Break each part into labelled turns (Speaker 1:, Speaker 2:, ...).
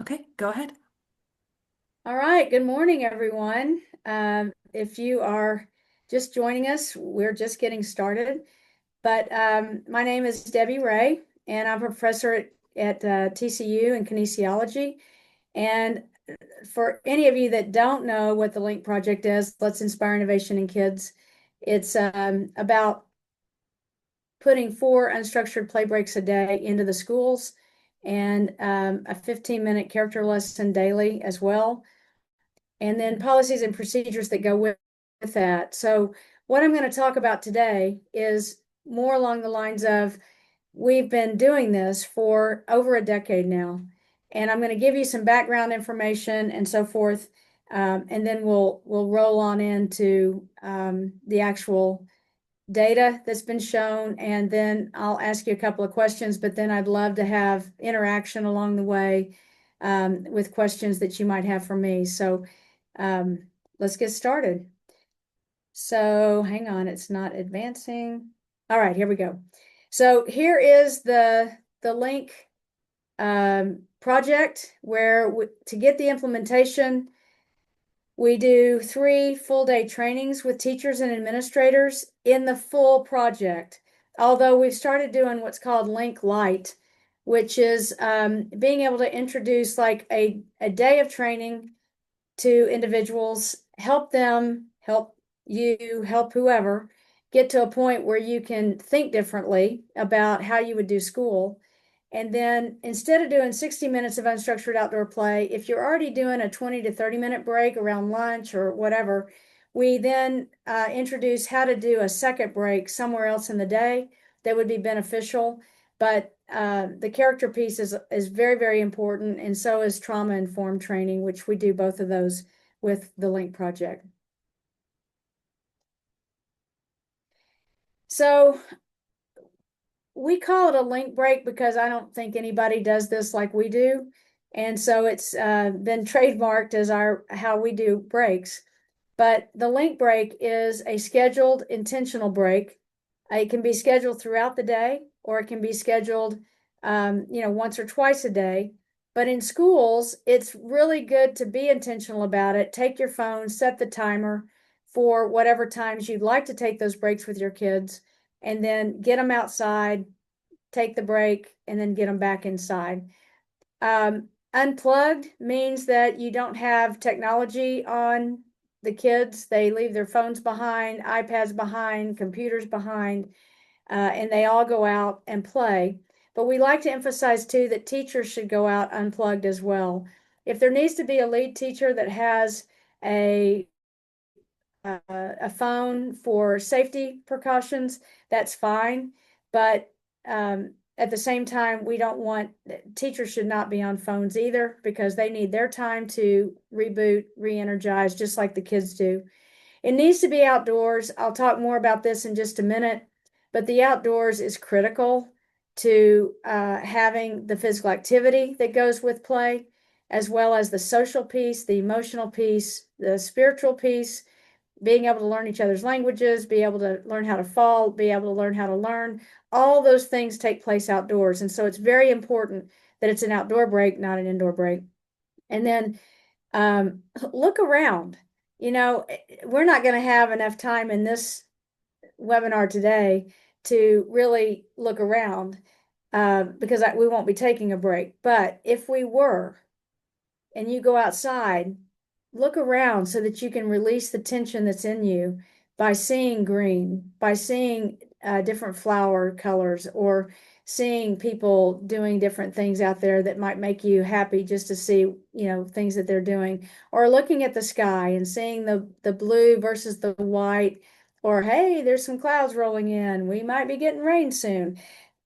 Speaker 1: Okay, go ahead.
Speaker 2: All right, good morning, everyone. If you are just joining us, we're just getting started. But my name is Debbie Ray, and I'm a professor at TCU in kinesiology. And for any of you that don't know what the LINK project is, Let's Inspire Innovation in Kids. It's about putting 4 unstructured play breaks a day into the schools and a 15-minute character lesson daily as well, and then policies and procedures that go with that. So what I'm going to talk about today is more along the lines of we've been doing this for over a decade now, and I'm going to give you some background information and so forth, and then we'll roll on into the actual data that's been shown, and then I'll ask you a couple of questions, but then I'd love to have interaction along the way with questions that you might have for me. So let's get started. So hang on, it's not advancing. All right, here we go. So here is the link project where to get the implementation, we do 3 full-day trainings with teachers and administrators in the full project. Although we've started doing what's called Link Light, which is being able to introduce like a day of training to individuals, help them, help you, help whoever get to a point where you can think differently about how you would do school. And then instead of doing 60 minutes of unstructured outdoor play, if you're already doing a 20 to 30-minute break around lunch or whatever, we then introduce how to do a second break somewhere else in the day that would be beneficial. But the character piece is very, very important, and so is trauma-informed training, which we do both of those with the Link project. So we call it a link break because I don't think anybody does this like we do. And so it's been trademarked as how we do breaks. But the link break is a scheduled intentional break. It can be scheduled throughout the day, or it can be scheduled once or twice a day. But in schools, it's really good to be intentional about it. Take your phone, set the timer for whatever times you'd like to take those breaks with your kids, and then get them outside, take the break, and then get them back inside. Unplugged means that you don't have technology on the kids. They leave their phones behind, iPads behind, computers behind, and they all go out and play. But we like to emphasize too that teachers should go out unplugged as well. If there needs to be a lead teacher that has a a phone for safety precautions, that's fine. But at the same time, we don't want teachers should not be on phones either, because they need their time to reboot, re-energize, just like the kids do. It needs to be outdoors. I'll talk more about this in just a minute, but the outdoors is critical to having the physical activity that goes with play, as well as the social piece, the emotional piece, the spiritual piece, being able to learn each other's languages, be able to learn how to fall, be able to learn how to learn. All those things take place outdoors. And so it's very important that it's an outdoor break, not an indoor break. And then look around. We're not going to have enough time in this webinar today to really look around because we won't be taking a break. But if we were, and you go outside, look around so that you can release the tension that's in you by seeing green, by seeing different flower colors, or seeing people doing different things out there that might make you happy just to see, things that they're doing, or looking at the sky and seeing the blue versus the white, or hey, there's some clouds rolling in. We might be getting rain soon.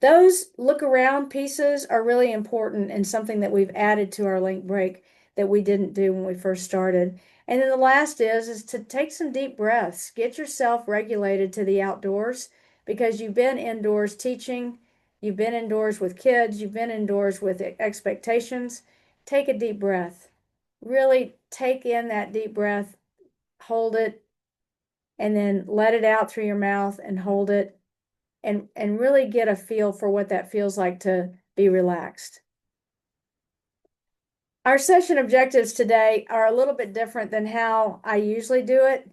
Speaker 2: Those look around pieces are really important and something that we've added to our link break that we didn't do when we first started. And then the last is to take some deep breaths. Get yourself regulated to the outdoors, because you've been indoors teaching, you've been indoors with kids, you've been indoors with expectations. Take a deep breath. Really take in that deep breath, hold it, and then let it out through your mouth and hold it, and really get a feel for what that feels like to be relaxed. Our session objectives today are a little bit different than how I usually do it.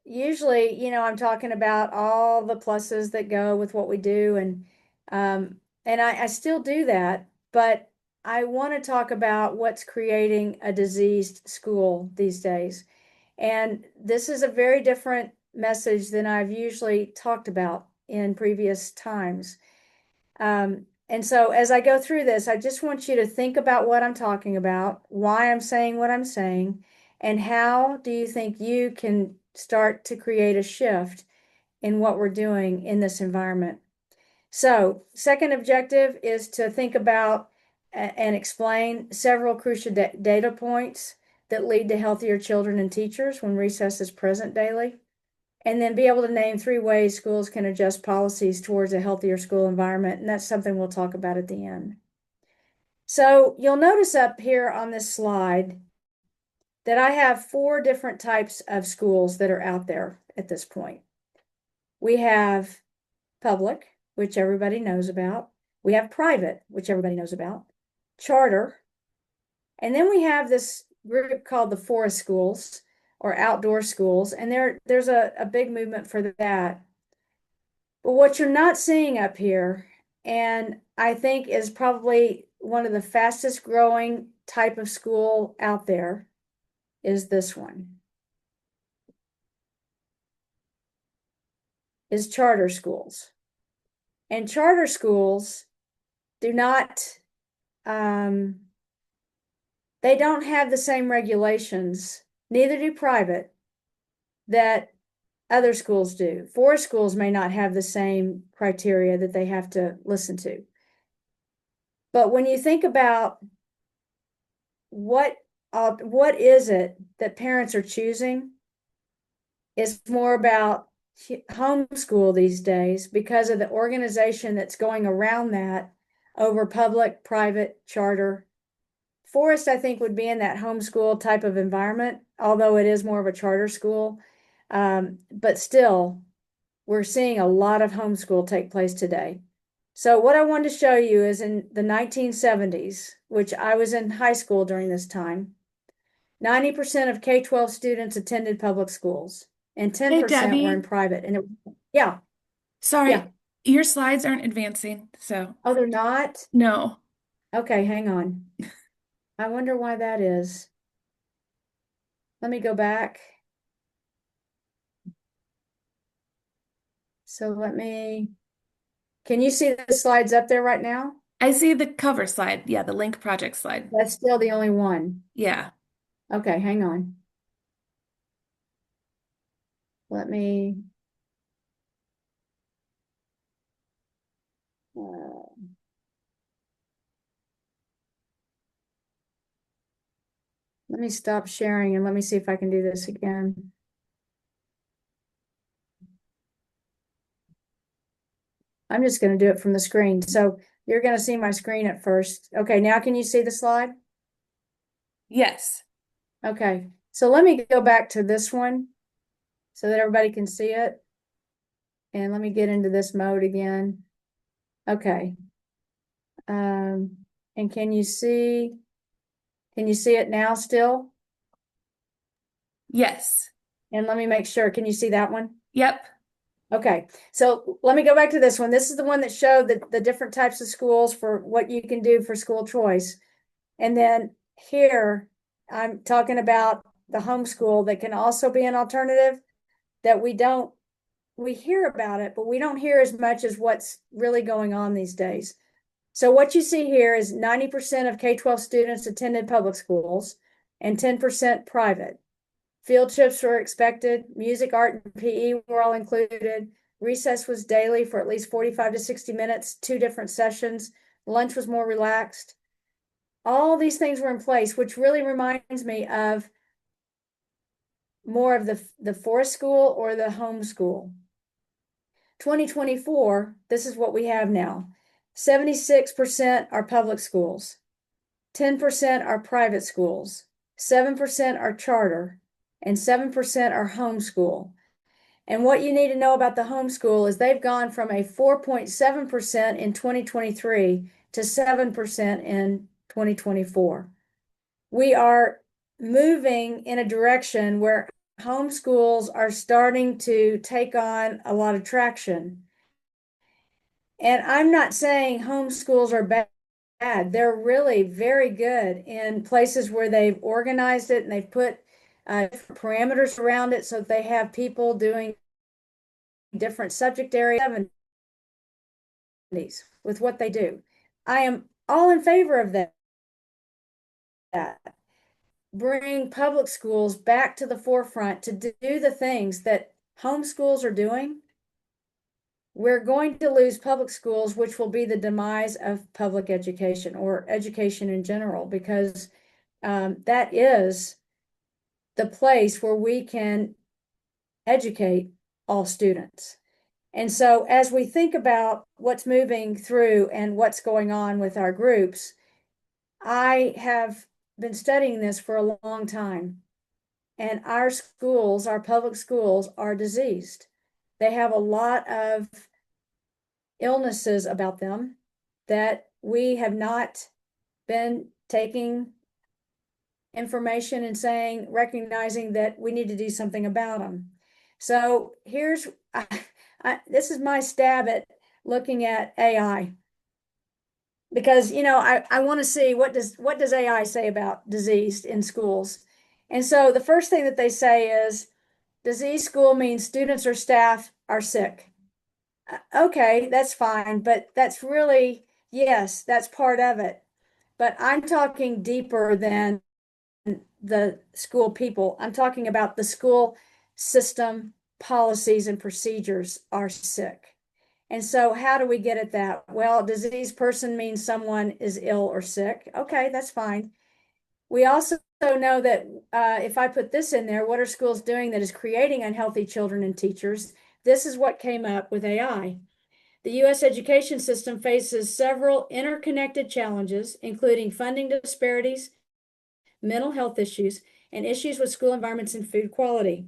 Speaker 2: Usually, I'm talking about all the pluses that go with what we do, and I still do that, but I want to talk about what's creating a diseased school these days. And this is a very different message than I've usually talked about in previous times. And so as I go through this, I just want you to think about what I'm talking about, why I'm saying what I'm saying, and how do you think you can start to create a shift in what we're doing in this environment. So, second objective is to think about and explain several crucial data points that lead to healthier children and teachers when recess is present daily. And then be able to name 3 ways schools can adjust policies towards a healthier school environment. And that's something we'll talk about at the end. So you'll notice up here on this slide that I have 4 different types of schools that are out there at this point. We have public, which everybody knows about. We have private, which everybody knows about. Charter. And then we have this group called the forest schools or outdoor schools, and there's a big movement for that. But what you're not seeing up here, and I think is probably one of the fastest growing type of school out there, is this one, is charter schools. And charter schools do not, they don't have the same regulations, neither do private, that other schools do. Forest schools may not have the same criteria that they have to listen to. But when you think about what is it that parents are choosing, is more about homeschool these days because of the organization that's going around that over public, private, charter. Forest, I think, would be in that homeschool type of environment, although it is more of a charter school. But still, we're seeing a lot of homeschool take place today. So what I wanted to show you is in the 1970s, which I was in high school during this time, 90% of K-12 students attended public schools and 10% were in private. And yeah.
Speaker 1: Sorry,
Speaker 2: Yeah.
Speaker 1: your slides aren't advancing, so.
Speaker 2: Oh, they're not?
Speaker 1: No.
Speaker 2: Okay, hang on. I wonder why that is. Let me go back. So can you see the slides up there right now?
Speaker 1: I see the cover slide. Yeah, the link project slide.
Speaker 2: That's still the only one.
Speaker 1: Yeah.
Speaker 2: Okay, hang on. Let me, let me stop sharing and let me see if I can do this again. I'm just going to do it from the screen. So you're going to see my screen at first. Okay, now can you see the slide?
Speaker 1: Yes.
Speaker 2: Okay, so let me go back to this one so that everybody can see it. And let me get into this mode again. Okay. And can you see it now still?
Speaker 1: Yes.
Speaker 2: And let me make sure, can you see that one?
Speaker 1: Yep.
Speaker 2: Okay, so let me go back to this one. This is the one that showed the different types of schools for what you can do for school choice. And then here, I'm talking about the homeschool that can also be an alternative that we hear about it, but we don't hear as much as what's really going on these days. So what you see here is 90% of K-12 students attended public schools and 10% private. Field trips were expected. Music, art, and PE were all included. Recess was daily for at least 45 to 60 minutes, 2 different sessions. Lunch was more relaxed. All these things were in place, which really reminds me of more of the forest school or the home school. 2024, this is what we have now. 76% are public schools. 10% are private schools. 7% are charter. And 7% are homeschool. And what you need to know about the homeschool is they've gone from a 4.7% in 2023 to 7% in 2024. we are moving in a direction where homeschools are starting to take on a lot of traction. And I'm not saying homeschools are bad. They're really very good in places where they've organized it and they've put parameters around it so that they have people doing different subject areas with what they do. I am all in favor of that. Bring public schools back to the forefront to do the things that homeschools are doing. We're going to lose public schools, which will be the demise of public education or education in general, because that is the place where we can educate all students. And so as we think about what's moving through and what's going on with our groups, I have been studying this for a long time. And our schools, our public schools, are diseased. They have a lot of illnesses about them that we have not been taking information and saying, recognizing that we need to do something about them. So here's, this is my stab at looking at AI. Because, I want to see what does AI say about disease in schools. And so the first thing that they say is disease school means students or staff are sick. Okay, that's fine, but that's really, yes, that's part of it. But I'm talking deeper than the school people. I'm talking about the school system, policies, and procedures are sick. And so, how do we get at that? Well, disease person means someone is ill or sick. Okay, that's fine. We also know that if I put this in there, what are schools doing that is creating unhealthy children and teachers? This is what came up with AI. The U.S. education system faces several interconnected challenges, including funding disparities, mental health issues, and issues with school environments and food quality.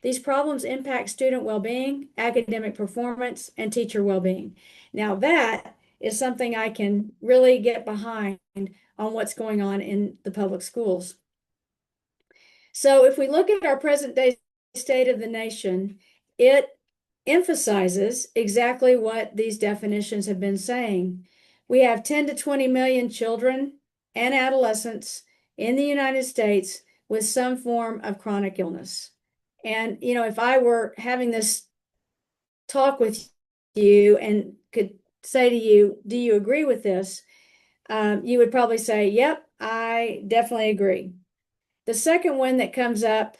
Speaker 2: These problems impact student well-being, academic performance, and teacher well-being. Now that is something I can really get behind on what's going on in the public schools. So if we look at our present day state of the nation, it emphasizes exactly what these definitions have been saying. We have 10 to 20 million children and adolescents in the United States with some form of chronic illness. And, if I were having this talk with you and could say to you, do you agree with this? You would probably say, yep, I definitely agree. The second one that comes up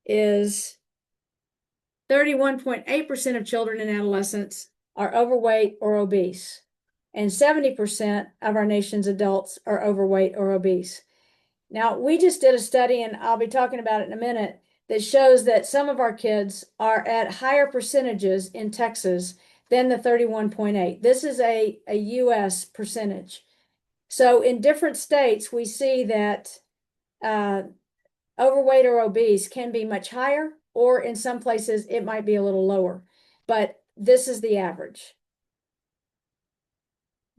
Speaker 2: is 31.8% of children and adolescents are overweight or obese, and 70% of our nation's adults are overweight or obese. Now, we just did a study, and I'll be talking about it in a minute, that shows that some of our kids are at higher percentages in Texas than the 31.8. This is a US percentage. So in different states, we see that overweight or obese can be much higher, or in some places it might be a little lower, but this is the average.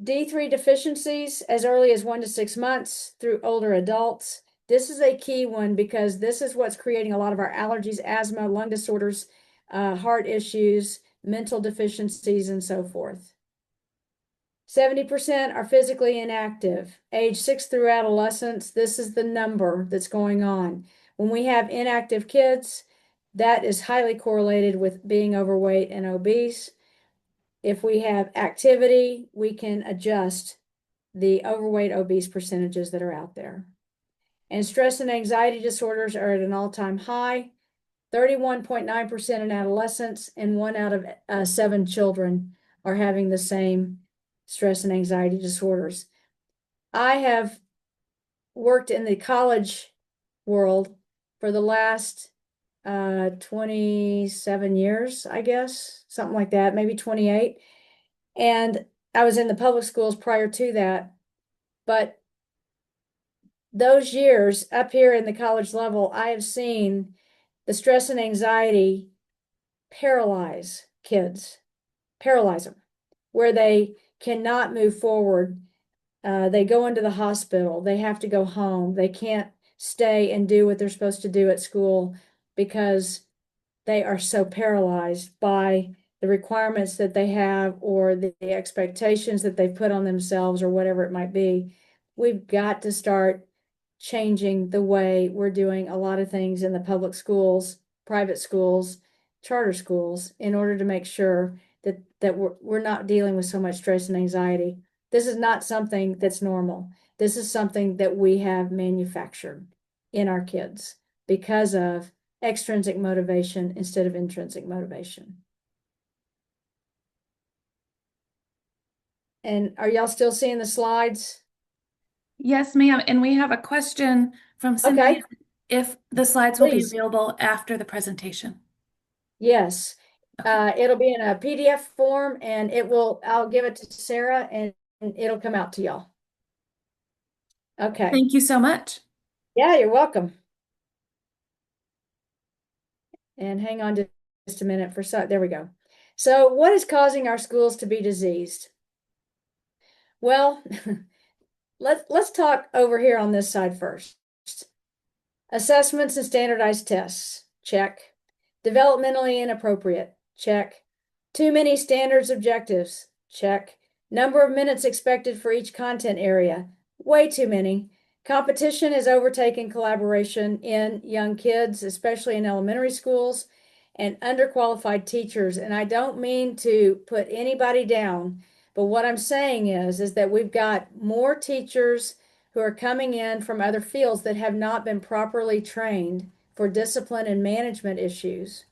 Speaker 2: D3 deficiencies as early as 1 to 6 months through older adults. This is a key one because this is what's creating a lot of our allergies, asthma, lung disorders, heart issues, mental deficiencies, and so forth. 70% are physically inactive. Age 6 through adolescence, this is the number that's going on. When we have inactive kids, that is highly correlated with being overweight and obese. If we have activity, we can adjust the overweight, obese percentages that are out there. And stress and anxiety disorders are at an all-time high, 31.9% in adolescents, and 1 out of 7 children are having the same stress and anxiety disorders. I have worked in the college world for the last 27 years, I guess, something like that, maybe 28. And I was in the public schools prior to that. But those years up here in the college level, I have seen the stress and anxiety paralyze kids, paralyze them, where they cannot move forward They go into the hospital. They have to go home. They can't stay and do what they're supposed to do at school because they are so paralyzed by the requirements that they have or the expectations that they've put on themselves or whatever it might be. We've got to start changing the way we're doing a lot of things in the public schools, private schools, charter schools, in order to make sure that we're not dealing with so much stress and anxiety. This is not something that's normal. This is something that we have manufactured in our kids because of extrinsic motivation instead of intrinsic motivation. And are y'all still seeing the slides?
Speaker 1: Yes, ma'am. And we have a question from Cynthia
Speaker 2: Okay,
Speaker 1: if the slides will be
Speaker 2: please.
Speaker 1: available after the presentation.
Speaker 2: Yes.
Speaker 1: Okay.
Speaker 2: It'll be in a PDF form and I'll give it to Sarah and it'll come out to y'all. Okay.
Speaker 1: Thank you so much.
Speaker 2: Yeah, you're welcome. And hang on just a minute there we go. So what is causing our schools to be diseased? Well, let's talk over here on this side first. Assessments and standardized tests, check. Developmentally inappropriate, check. Too many standards objectives, check. Number of minutes expected for each content area, way too many. Competition has overtaken collaboration in young kids, especially in elementary schools, and underqualified teachers. And I don't mean to put anybody down, but what I'm saying is that we've got more teachers who are coming in from other fields that have not been properly trained for discipline and management issues.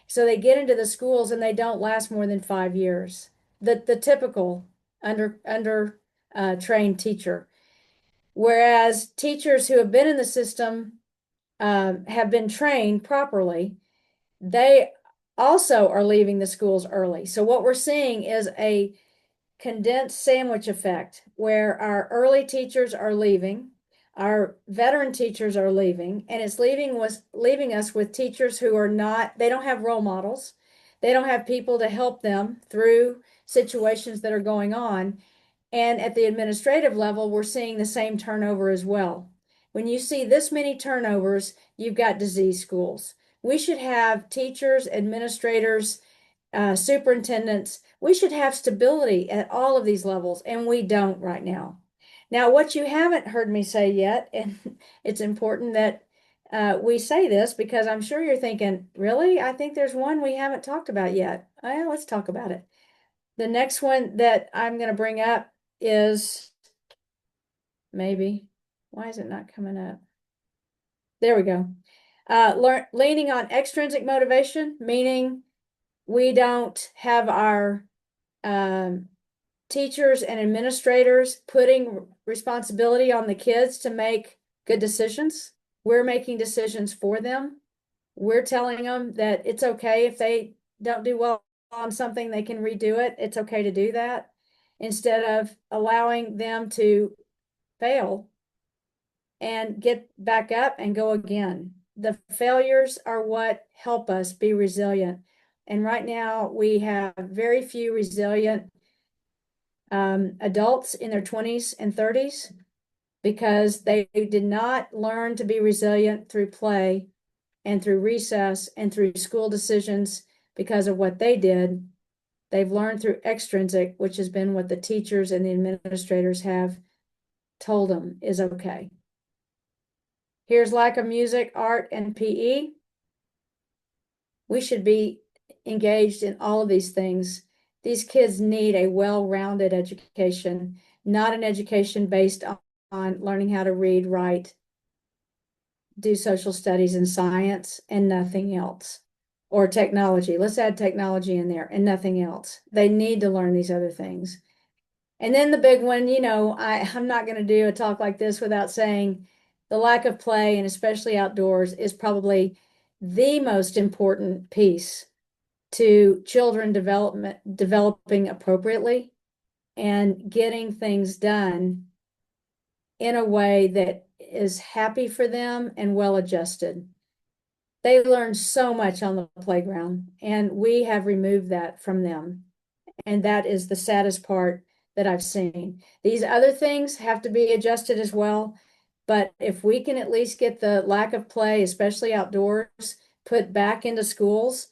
Speaker 2: So they get into the schools and they don't last more than 5 years. The typical under trained teacher. Whereas teachers who have been in the system have been trained properly, they also are leaving the schools early. So what we're seeing is a condensed sandwich effect where our early teachers are leaving, our veteran teachers are leaving, and it's leaving us with teachers who are not, they don't have role models. They don't have people to help them through situations that are going on. And at the administrative level, we're seeing the same turnover as well. When you see this many turnovers, you've got disease schools. We should have teachers, administrators, superintendents. We should have stability at all of these levels, and we don't right now. Now, what you haven't heard me say yet, and it's important that we say this because I'm sure you're thinking, really? I think there's one we haven't talked about yet. Well, let's talk about it. The next one that I'm going to bring up is maybe, why is it not coming up? There we go. Leaning on extrinsic motivation, meaning we don't have our teachers and administrators putting responsibility on the kids to make good decisions. We're making decisions for them. We're telling them that it's okay if they don't do well on something, they can redo it. It's okay to do that instead of allowing them to fail and get back up and go again. The failures are what help us be resilient. And right now we have very few resilient adults in their 20s and 30s because they did not learn to be resilient through play and through recess and through school decisions because of what they did. They've learned through extrinsic, which has been what the teachers and the administrators have told them is okay. Here's lack of music, art, and PE. We should be engaged in all of these things. These kids need a well-rounded education, not an education based on learning how to read, write, do social studies and science, and nothing else. Or technology. Let's add technology in there and nothing else. They need to learn these other things. And then the big one, I'm not going to do a talk like this without saying the lack of play, and especially outdoors, is probably the most important piece to children developing appropriately and getting things done in a way that is happy for them and well adjusted. They learn so much on the playground, and we have removed that from them. And that is the saddest part that I've seen. These other things have to be adjusted as well. But if we can at least get the lack of play, especially outdoors, put back into schools,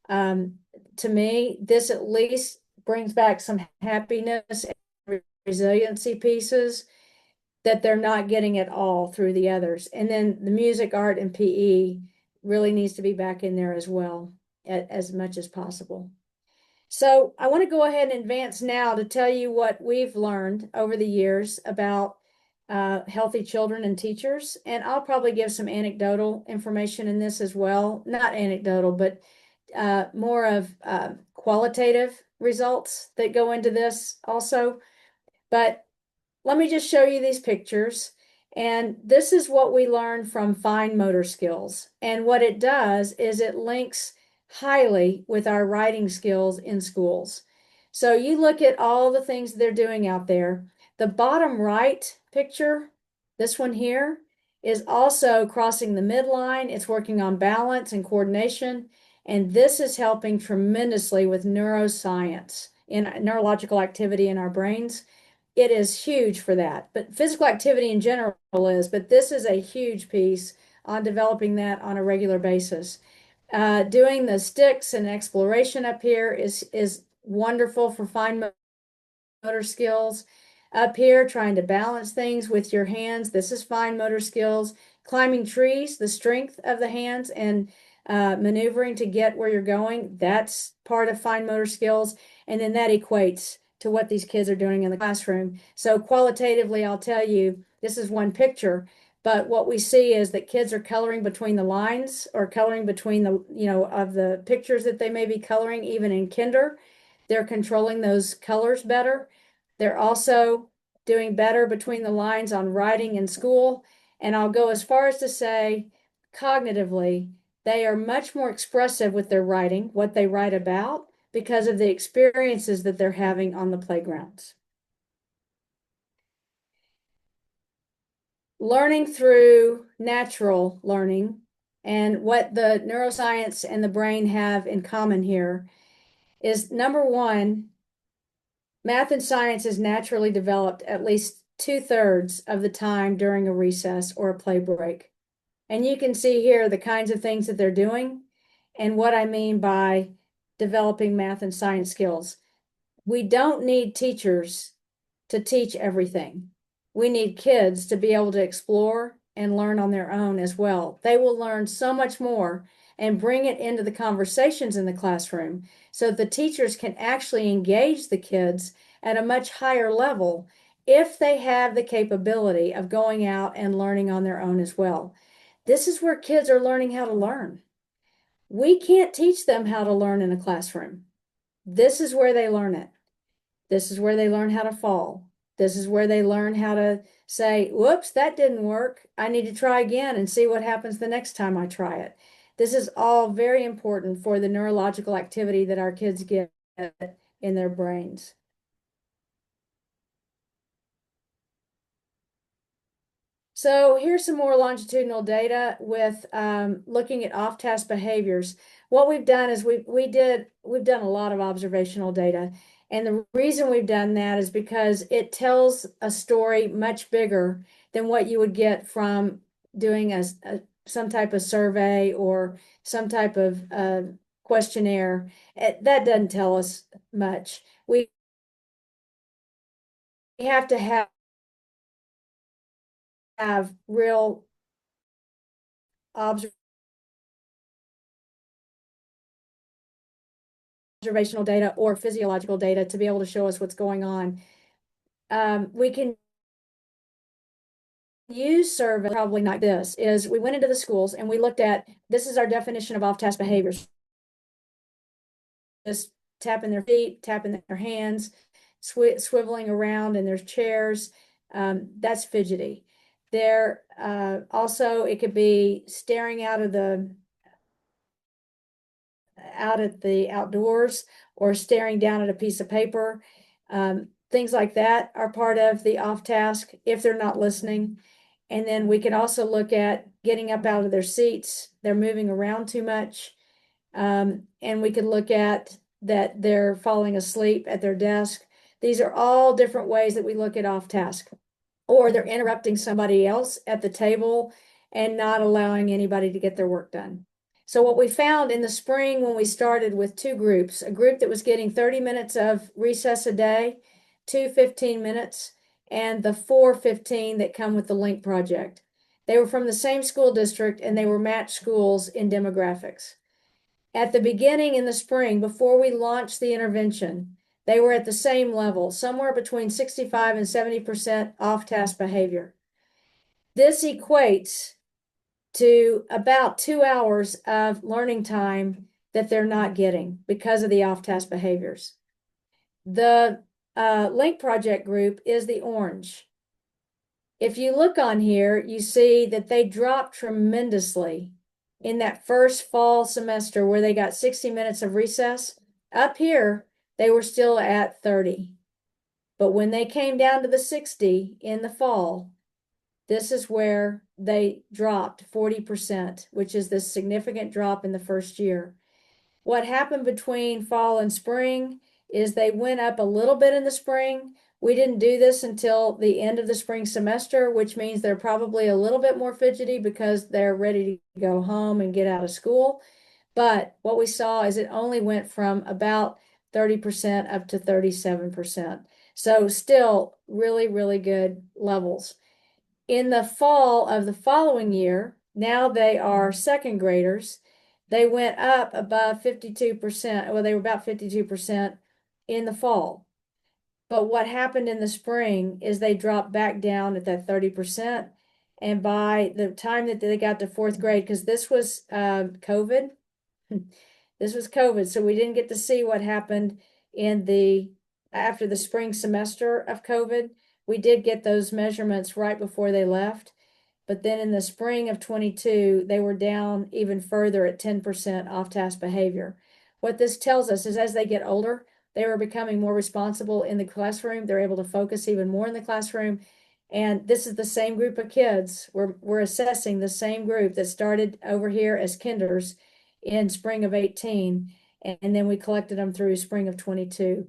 Speaker 2: to me, this at least brings back some happiness and resiliency pieces that they're not getting at all through the others. And then the music, art, and PE really needs to be back in there as well, as much as possible. So I want to go ahead and advance now to tell you what we've learned over the years about healthy children and teachers. And I'll probably give some anecdotal information in this as well. Not anecdotal, but more of qualitative results that go into this also. But let me just show you these pictures. And this is what we learned from fine motor skills. And what it does is it links highly with our writing skills in schools. So you look at all the things they're doing out there. The bottom right picture, this one here, is also crossing the midline. It's working on balance and coordination. And this is helping tremendously with neuroscience in neurological activity in our brains. It is huge for that, but physical activity in general is, but this is a huge piece on developing that on a regular basis. Doing the sticks and exploration up here is wonderful for fine motor skills. Up here, trying to balance things with your hands. This is fine motor skills. Climbing trees, the strength of the hands and maneuvering to get where you're going. That's part of fine motor skills. And then that equates to what these kids are doing in the classroom. So qualitatively, I'll tell you, this is one picture, but what we see is that kids are coloring between the lines or coloring between the, of the pictures that they may be coloring even in kinder. They're controlling those colors better. They're also doing better between the lines on writing in school. And I'll go as far as to say, cognitively, they are much more expressive with their writing, what they write about, because of the experiences that they're having on the playgrounds. Learning through natural learning and what the neuroscience and the brain have in common here is number one, math and science is naturally developed at least 2/3 of the time during a recess or a play break. And you can see here the kinds of things that they're doing and what I mean by developing math and science skills. We don't need teachers to teach everything. We need kids to be able to explore and learn on their own as well. They will learn so much more and bring it into the conversations in the classroom so the teachers can actually engage the kids at a much higher level if they have the capability of going out and learning on their own as well. This is where kids are learning how to learn. We can't teach them how to learn in a classroom. This is where they learn it. This is where they learn how to fall. This is where they learn how to say, whoops, that didn't work. I need to try again and see what happens the next time I try it. This is all very important for the neurological activity that our kids get in their brains. So here's some more longitudinal data with looking at off-task behaviors. What we've done is we've done a lot of observational data. And the reason we've done that is because it tells a story much bigger than what you would get from doing some type of survey or some type of questionnaire. That doesn't tell us much. We have to have real observational data or physiological data to be able to show us what's going on. We can use survey, probably not this, is we went into the schools and we looked at, this is our definition of off-task behaviors. Just tapping their feet, tapping their hands, swiveling around in their chairs. That's fidgety. There also, it could be staring out at the outdoors or staring down at a piece of paper. Things like that are part of the off task if they're not listening. And then we can also look at getting up out of their seats. They're moving around too much. And we could look at that they're falling asleep at their desk. These are all different ways that we look at off task. Or they're interrupting somebody else at the table and not allowing anybody to get their work done. So what we found in the spring when we started with two groups, a group that was getting 30 minutes of recess a day, 15 minutes, and the 15 that come with the Link project. They were from the same school district and they were matched schools in demographics. At the beginning in the spring, before we launched the intervention, they were at the same level, somewhere between 65 and 70% off-task behavior. This equates to about 2 hours of learning time that they're not getting because of the off-task behaviors. The Link Project group is the orange. If you look on here, you see that they dropped tremendously in that first fall semester where they got 60 minutes of recess. Up here, they were still at 30. But when they came down to the 60 in the fall, this is where they dropped 40%, which is this significant drop in the first year. What happened between fall and spring is they went up a little bit in the spring. We didn't do this until the end of the spring semester, which means they're probably a little bit more fidgety because they're ready to go home and get out of school. But what we saw is it only went from about 30% up to 37%. So still really, really good levels. In the fall of the following year, now they are second graders. They went up above 52%. Well, they were about 52% in the fall. But what happened in the spring is they dropped back down at that 30%. And by the time that they got to fourth grade, because this was COVID, this was COVID, so we didn't get to see what happened after the spring semester of COVID. We did get those measurements right before they left. But then in the spring of 22, they were down even further at 10% off-task behavior. What this tells us is as they get older, they were becoming more responsible in the classroom. They're able to focus even more in the classroom. And this is the same group of kids. We're assessing the same group that started over here as kinders in spring of 18. And then we collected them through spring of 22.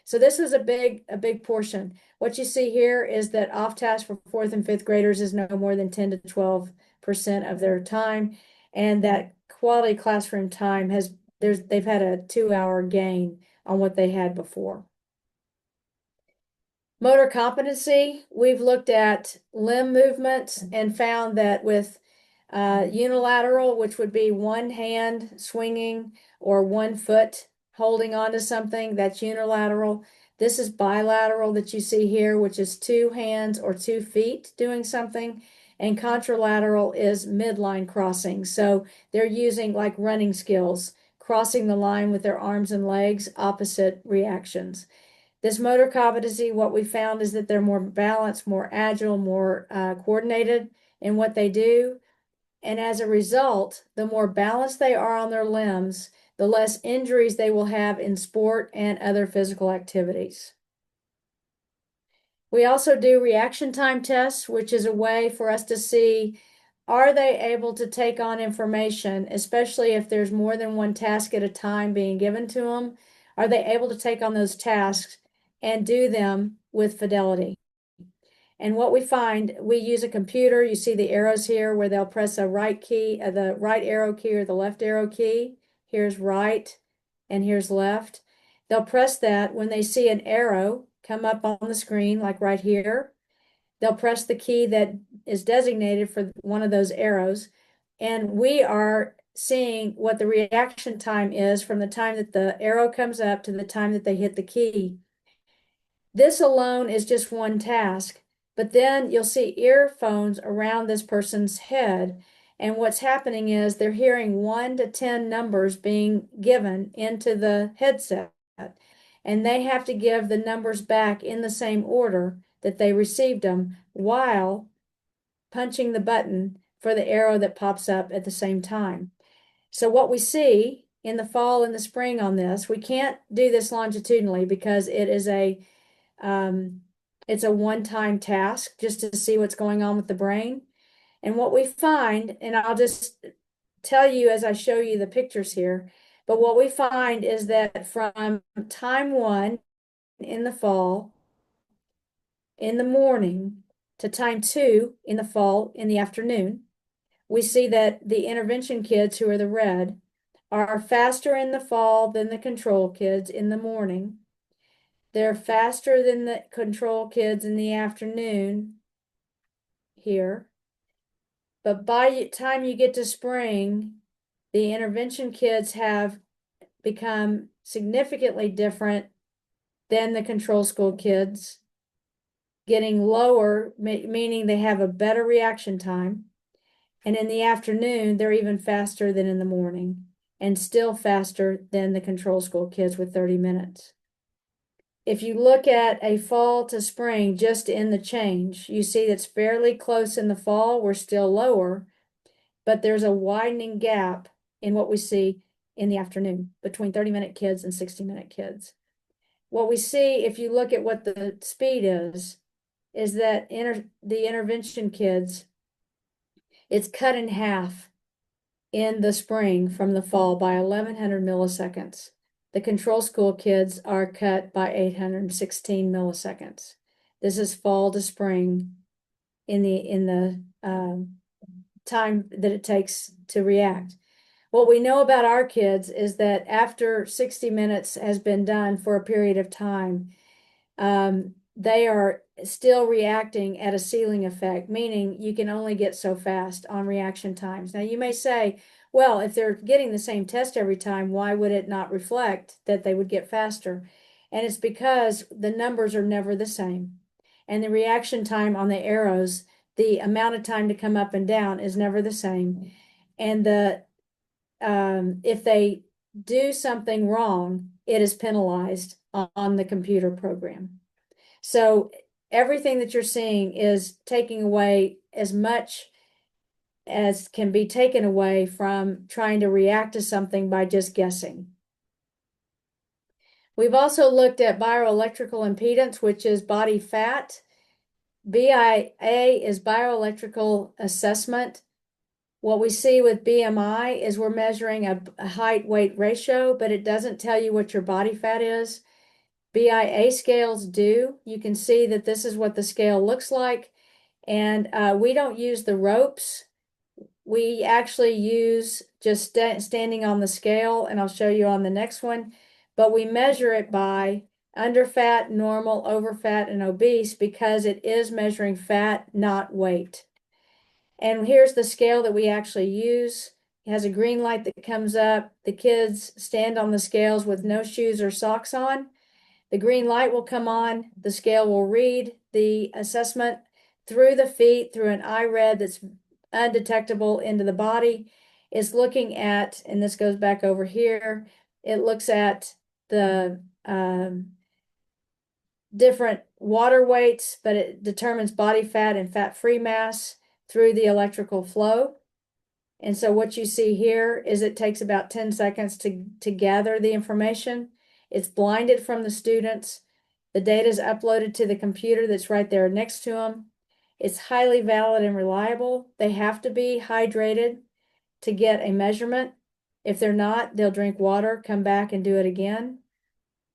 Speaker 2: So this is a big portion. What you see here is that off task for fourth and fifth graders is no more than 10 to 12% of their time. And that quality classroom time they've had a 2-hour gain on what they had before. Motor competency, we've looked at limb movements and found that with unilateral, which would be one hand swinging or one foot holding onto something, that's unilateral. This is bilateral that you see here, which is 2 hands or 2 feet doing something. And contralateral is midline crossing. So they're using like running skills, crossing the line with their arms and legs, opposite reactions. This motor competency, what we found is that they're more balanced, more agile, more coordinated in what they do. And as a result, the more balanced they are on their limbs, the less injuries they will have in sport and other physical activities. We also do reaction time tests, which is a way for us to see, are they able to take on information, especially if there's more than one task at a time being given to them? Are they able to take on those tasks and do them with fidelity? And what we find, we use a computer. You see the arrows here where they'll press a right key, the right arrow key or the left arrow key. Here's right and here's left. They'll press that when they see an arrow come up on the screen, like right here. They'll press the key that is designated for one of those arrows. And we are seeing what the reaction time is from the time that the arrow comes up to the time that they hit the key. This alone is just one task. But then you'll see earphones around this person's head. And what's happening is they're hearing 1 to 10 numbers being given into the headset. And they have to give the numbers back in the same order that they received them while punching the button for the arrow that pops up at the same time. So what we see in the fall and the spring on this, we can't do this longitudinally because it is it's a one-time task just to see what's going on with the brain. And what we find, and I'll just tell you as I show you the pictures here, but what we find is that from time 1 in the fall in the morning to time 2 in the fall in the afternoon, we see that the intervention kids, who are the red, are faster in the fall than the control kids in the morning. They're faster than the control kids in the afternoon here. But by the time you get to spring, the intervention kids have become significantly different than the control school kids, getting lower, meaning they have a better reaction time. And in the afternoon, they're even faster than in the morning, and still faster than the control school kids with 30 minutes. If you look at a fall to spring, just in the change, you see it's fairly close in the fall. We're still lower, but there's a widening gap in what we see in the afternoon between 30-minute kids and 60-minute kids. What we see, if you look at what the speed is that the intervention kids, it's cut in half in the spring from the fall by 1100 milliseconds. The control school kids are cut by 816 milliseconds. This is fall to spring in the time that it takes to react. What we know about our kids is that after 60 minutes has been done for a period of time, they are still reacting at a ceiling effect, meaning you can only get so fast on reaction times. Now, you may say, well, if they're getting the same test every time, why would it not reflect that they would get faster? And it's because the numbers are never the same. And the reaction time on the arrows, the amount of time to come up and down, is never the same. And if they do something wrong, it is penalized on the computer program. So everything that you're seeing is taking away as much as can be taken away from trying to react to something by just guessing. We've also looked at bioelectrical impedance, which is body fat. BIA is bioelectrical assessment. What we see with BMI is we're measuring a height-weight ratio, but it doesn't tell you what your body fat is. BIA scales do. You can see that this is what the scale looks like. And we don't use the ropes. We actually use just standing on the scale, and I'll show you on the next one. But we measure it by under fat, normal, over fat, and obese, because it is measuring fat, not weight. And here's the scale that we actually use. It has a green light that comes up. The kids stand on the scales with no shoes or socks on. The green light will come on. The scale will read the assessment through the feet, through an iRed that's undetectable into the body. It's looking at, and this goes back over here, it looks at the different water weights, but it determines body fat and fat-free mass through the electrical flow. And so what you see here is it takes about 10 seconds to gather the information. It's blinded from the students. The data is uploaded to the computer that's right there next to them. It's highly valid and reliable. They have to be hydrated to get a measurement. If they're not, they'll drink water, come back and do it again.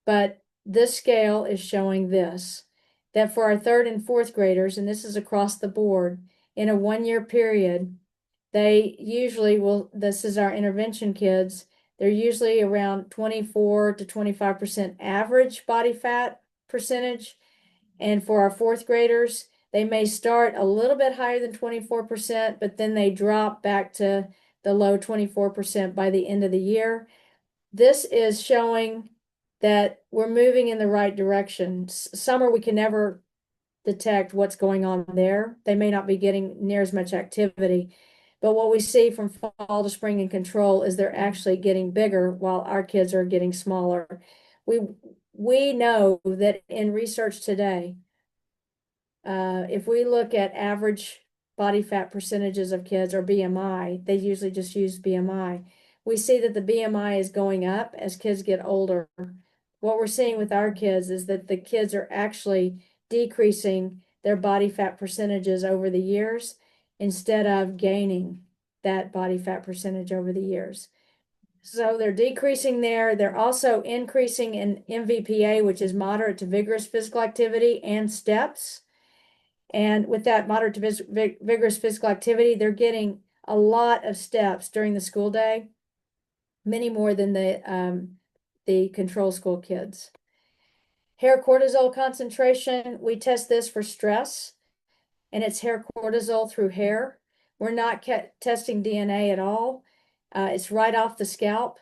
Speaker 2: But this scale is showing this, that for our 3rd and 4th graders, and this is across the board, in a 1-year period, they usually will, this is our intervention kids, they're usually around 24 to 25% average body fat percentage. And for our 4th graders, they may start a little bit higher than 24%, but then they drop back to the low 24% by the end of the year. This is showing that we're moving in the right direction. Summer, we can never detect what's going on there. They may not be getting near as much activity. But what we see from fall to spring in control is they're actually getting bigger while our kids are getting smaller. We know that in research today, if we look at average body fat percentages of kids, or BMI, they usually just use BMI. We see that the BMI is going up as kids get older. What we're seeing with our kids is that the kids are actually decreasing their body fat percentages over the years instead of gaining that body fat percentage over the years. So they're decreasing there. They're also increasing in MVPA, which is moderate to vigorous physical activity, and steps. And with that moderate to vigorous physical activity, they're getting a lot of steps during the school day, many more than the control school kids. Hair cortisol concentration, we test this for stress, and it's hair cortisol through hair. We're not testing DNA at all. It's right off the scalp.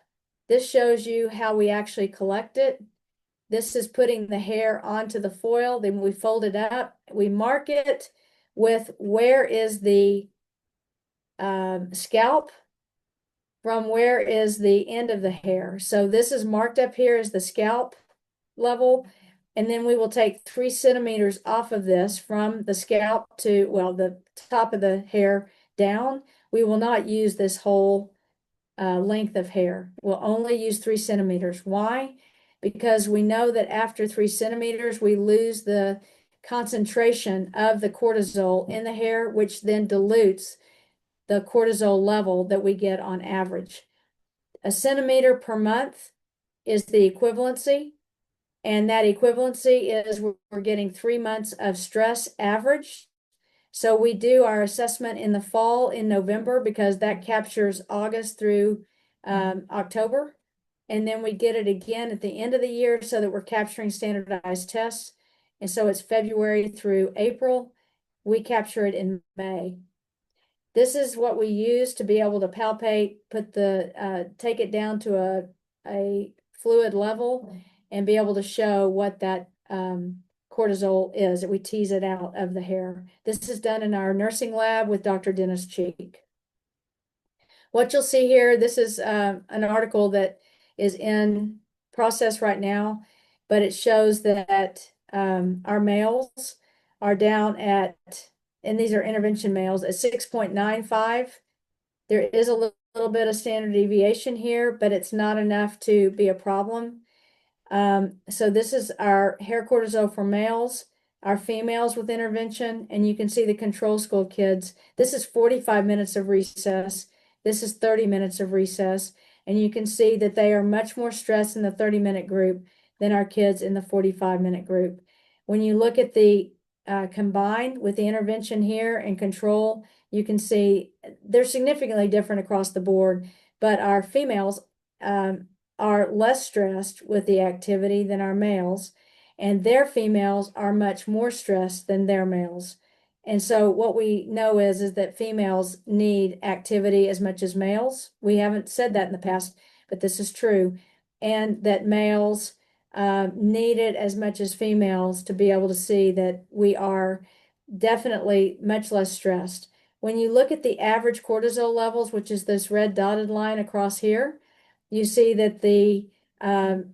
Speaker 2: This shows you how we actually collect it. This is putting the hair onto the foil, then we fold it up. We mark it with where is the scalp from where is the end of the hair. So this is marked up here as the scalp level. And then we will take 3 centimeters off of this from the scalp to, well, the top of the hair down. We will not use this whole length of hair. We'll only use 3 centimeters. Why? Because we know that after 3 centimeters, we lose the concentration of the cortisol in the hair, which then dilutes the cortisol level that we get on average. A centimeter per month is the equivalency. And that equivalency is we're getting 3 months of stress average. So we do our assessment in the fall in November because that captures August through October. And then we get it again at the end of the year so that we're capturing standardized tests. And so it's February through April. We capture it in May. This is what we use to be able to palpate, take it down to a fluid level and be able to show what that cortisol is, that we tease it out of the hair. This is done in our nursing lab with Dr. Dennis Cheek. What you'll see here, this is an article that is in process right now, but it shows that our males are down at, and these are intervention males, at 6.95. There is a little bit of standard deviation here, but it's not enough to be a problem. So this is our hair cortisol for males, our females with intervention, and you can see the control school kids. This is 45 minutes of recess. This is 30 minutes of recess. And you can see that they are much more stressed in the 30-minute group than our kids in the 45-minute group. When you look at the combined with the intervention here and control, you can see they're significantly different across the board, but our females are less stressed with the activity than our males, and their females are much more stressed than their males. And so what we know is that females need activity as much as males. We haven't said that in the past, but this is true. And that males need it as much as females to be able to see that we are definitely much less stressed. When you look at the average cortisol levels, which is this red dotted line across here, you see that the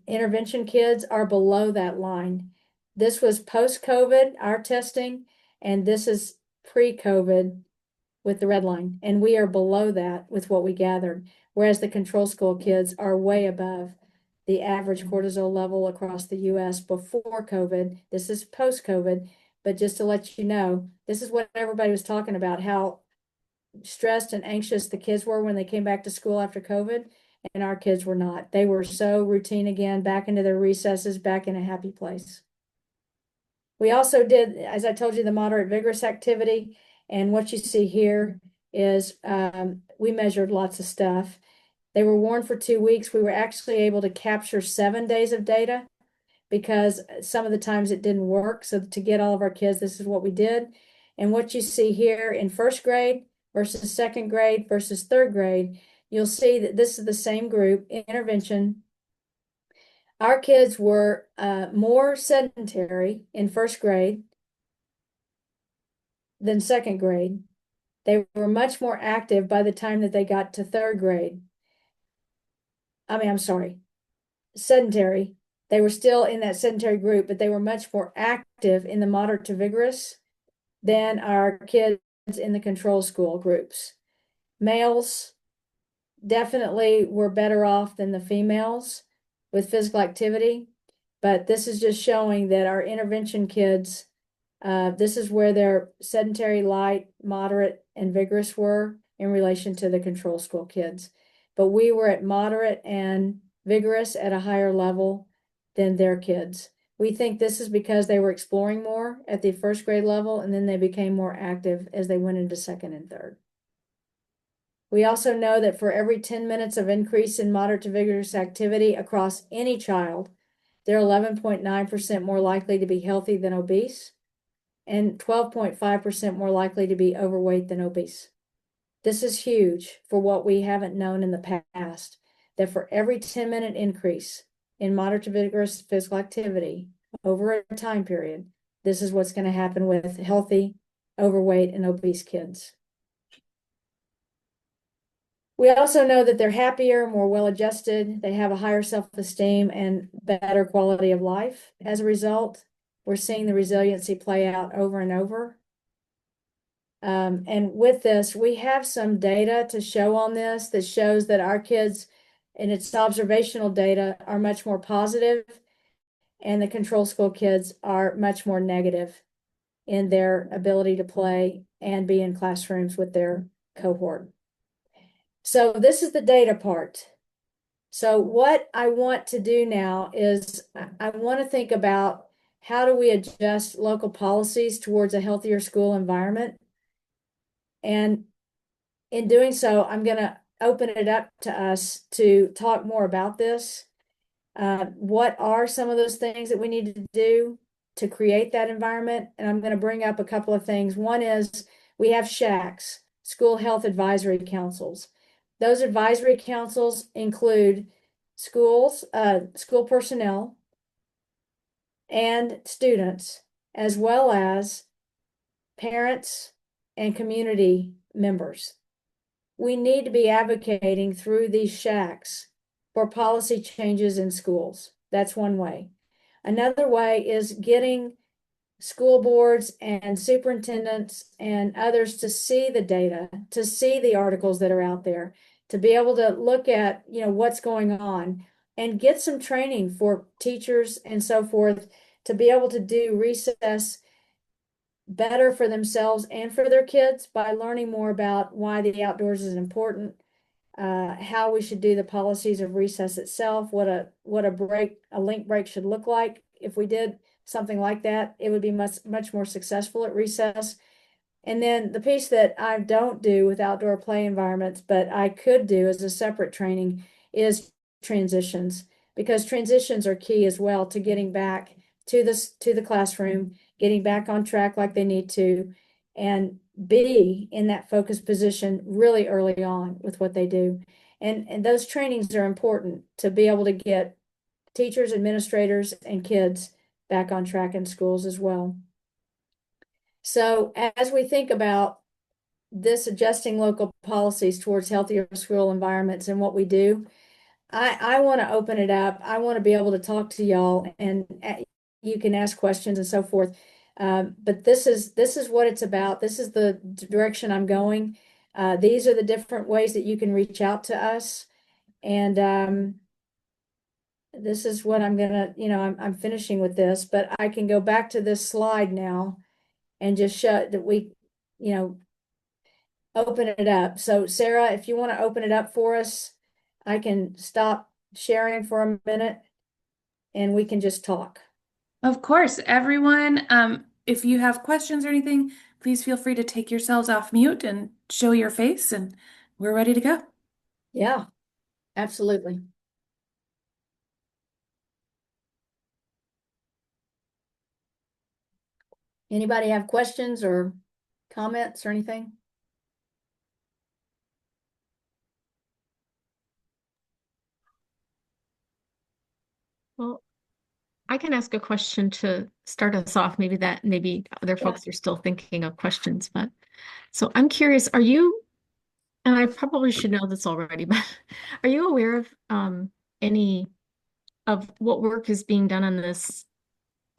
Speaker 2: intervention kids are below that line. This was post-COVID, our testing, and this is pre-COVID with the red line. And we are below that with what we gathered, whereas the control school kids are way above the average cortisol level across the US before COVID. This is post-COVID, but just to let you know, this is what everybody was talking about, how stressed and anxious the kids were when they came back to school after COVID, and our kids were not. They were so routine again, back into their recesses, back in a happy place. We also did, as I told you, the moderate vigorous activity, and what you see here is we measured lots of stuff. They were worn for 2 weeks. We were actually able to capture 7 days of data because some of the times it didn't work. So to get all of our kids, this is what we did. And what you see here in first grade versus second grade versus third grade, you'll see that this is the same group, intervention. Our kids were more sedentary in first grade than second grade. They were much more active by the time that they got to third grade. I'm sorry, sedentary. They were still in that sedentary group, but they were much more active in the moderate to vigorous than our kids in the control school groups. Males definitely were better off than the females with physical activity, but this is just showing that our intervention kids, this is where their sedentary, light, moderate, and vigorous were in relation to the control school kids. but we were at moderate and vigorous at a higher level than their kids. We think this is because they were exploring more at the first grade level, and then they became more active as they went into second and third. We also know that for every 10 minutes of increase in moderate to vigorous activity across any child, they're 11.9% more likely to be healthy than obese and 12.5% more likely to be overweight than obese. This is huge for what we haven't known in the past, that for every 10-minute increase in moderate to vigorous physical activity over a time period, this is what's going to happen with healthy, overweight, and obese kids. We also know that they're happier, more well-adjusted, they have a higher self-esteem and better quality of life. As a result, we're seeing the resiliency play out over and over. And with this, we have some data to show on this that shows that our kids, and its observational data, are much more positive, and the control school kids are much more negative in their ability to play and be in classrooms with their cohort. So this is the data part. So what I want to do now is I want to think about how do we adjust local policies towards a healthier school environment. And in doing so, I'm going to open it up to us to talk more about this. What are some of those things that we need to do to create that environment? And I'm going to bring up a couple of things. One is we have SHACs, School Health Advisory Councils. Those advisory councils include schools, school personnel, and students, as well as parents and community members. We need to be advocating through these SHACs for policy changes in schools. That's one way. Another way is getting school boards and superintendents and others to see the data, to see the articles that are out there, to be able to look at, what's going on and get some training for teachers and so forth to be able to do recess better for themselves and for their kids by learning more about why the outdoors is important, how we should do the policies of recess itself, what a link break should look like. If we did something like that, it would be much more successful at recess. And then the piece that I don't do with outdoor play environments, but I could do as a separate training, is transitions, because transitions are key as well to getting back to the classroom, getting back on track like they need to, and be in that focused position really early on with what they do. And those trainings are important to be able to get teachers, administrators, and kids back on track in schools as well. So as we think about this, adjusting local policies towards healthier school environments and what we do, I want to open it up. I want to be able to talk to y'all, and you can ask questions and so forth. But this is what it's about. This is the direction I'm going. These are the different ways that you can reach out to us. And this is what I'm gonna, I'm finishing with this, but I can go back to this slide now and just show that we, open it up. So Sarah, if you want to open it up for us, I can stop sharing for a minute and we can just talk.
Speaker 1: Of course, everyone, if you have questions or anything, please feel free to take yourselves off mute and show your face, and we're ready to go.
Speaker 2: Yeah, absolutely. Anybody have questions or comments or anything?
Speaker 3: Well, I can ask a question to start us off. Maybe other folks are still thinking of questions, but so I'm curious, and I probably should know this already, but are you aware of any of what work is being done on this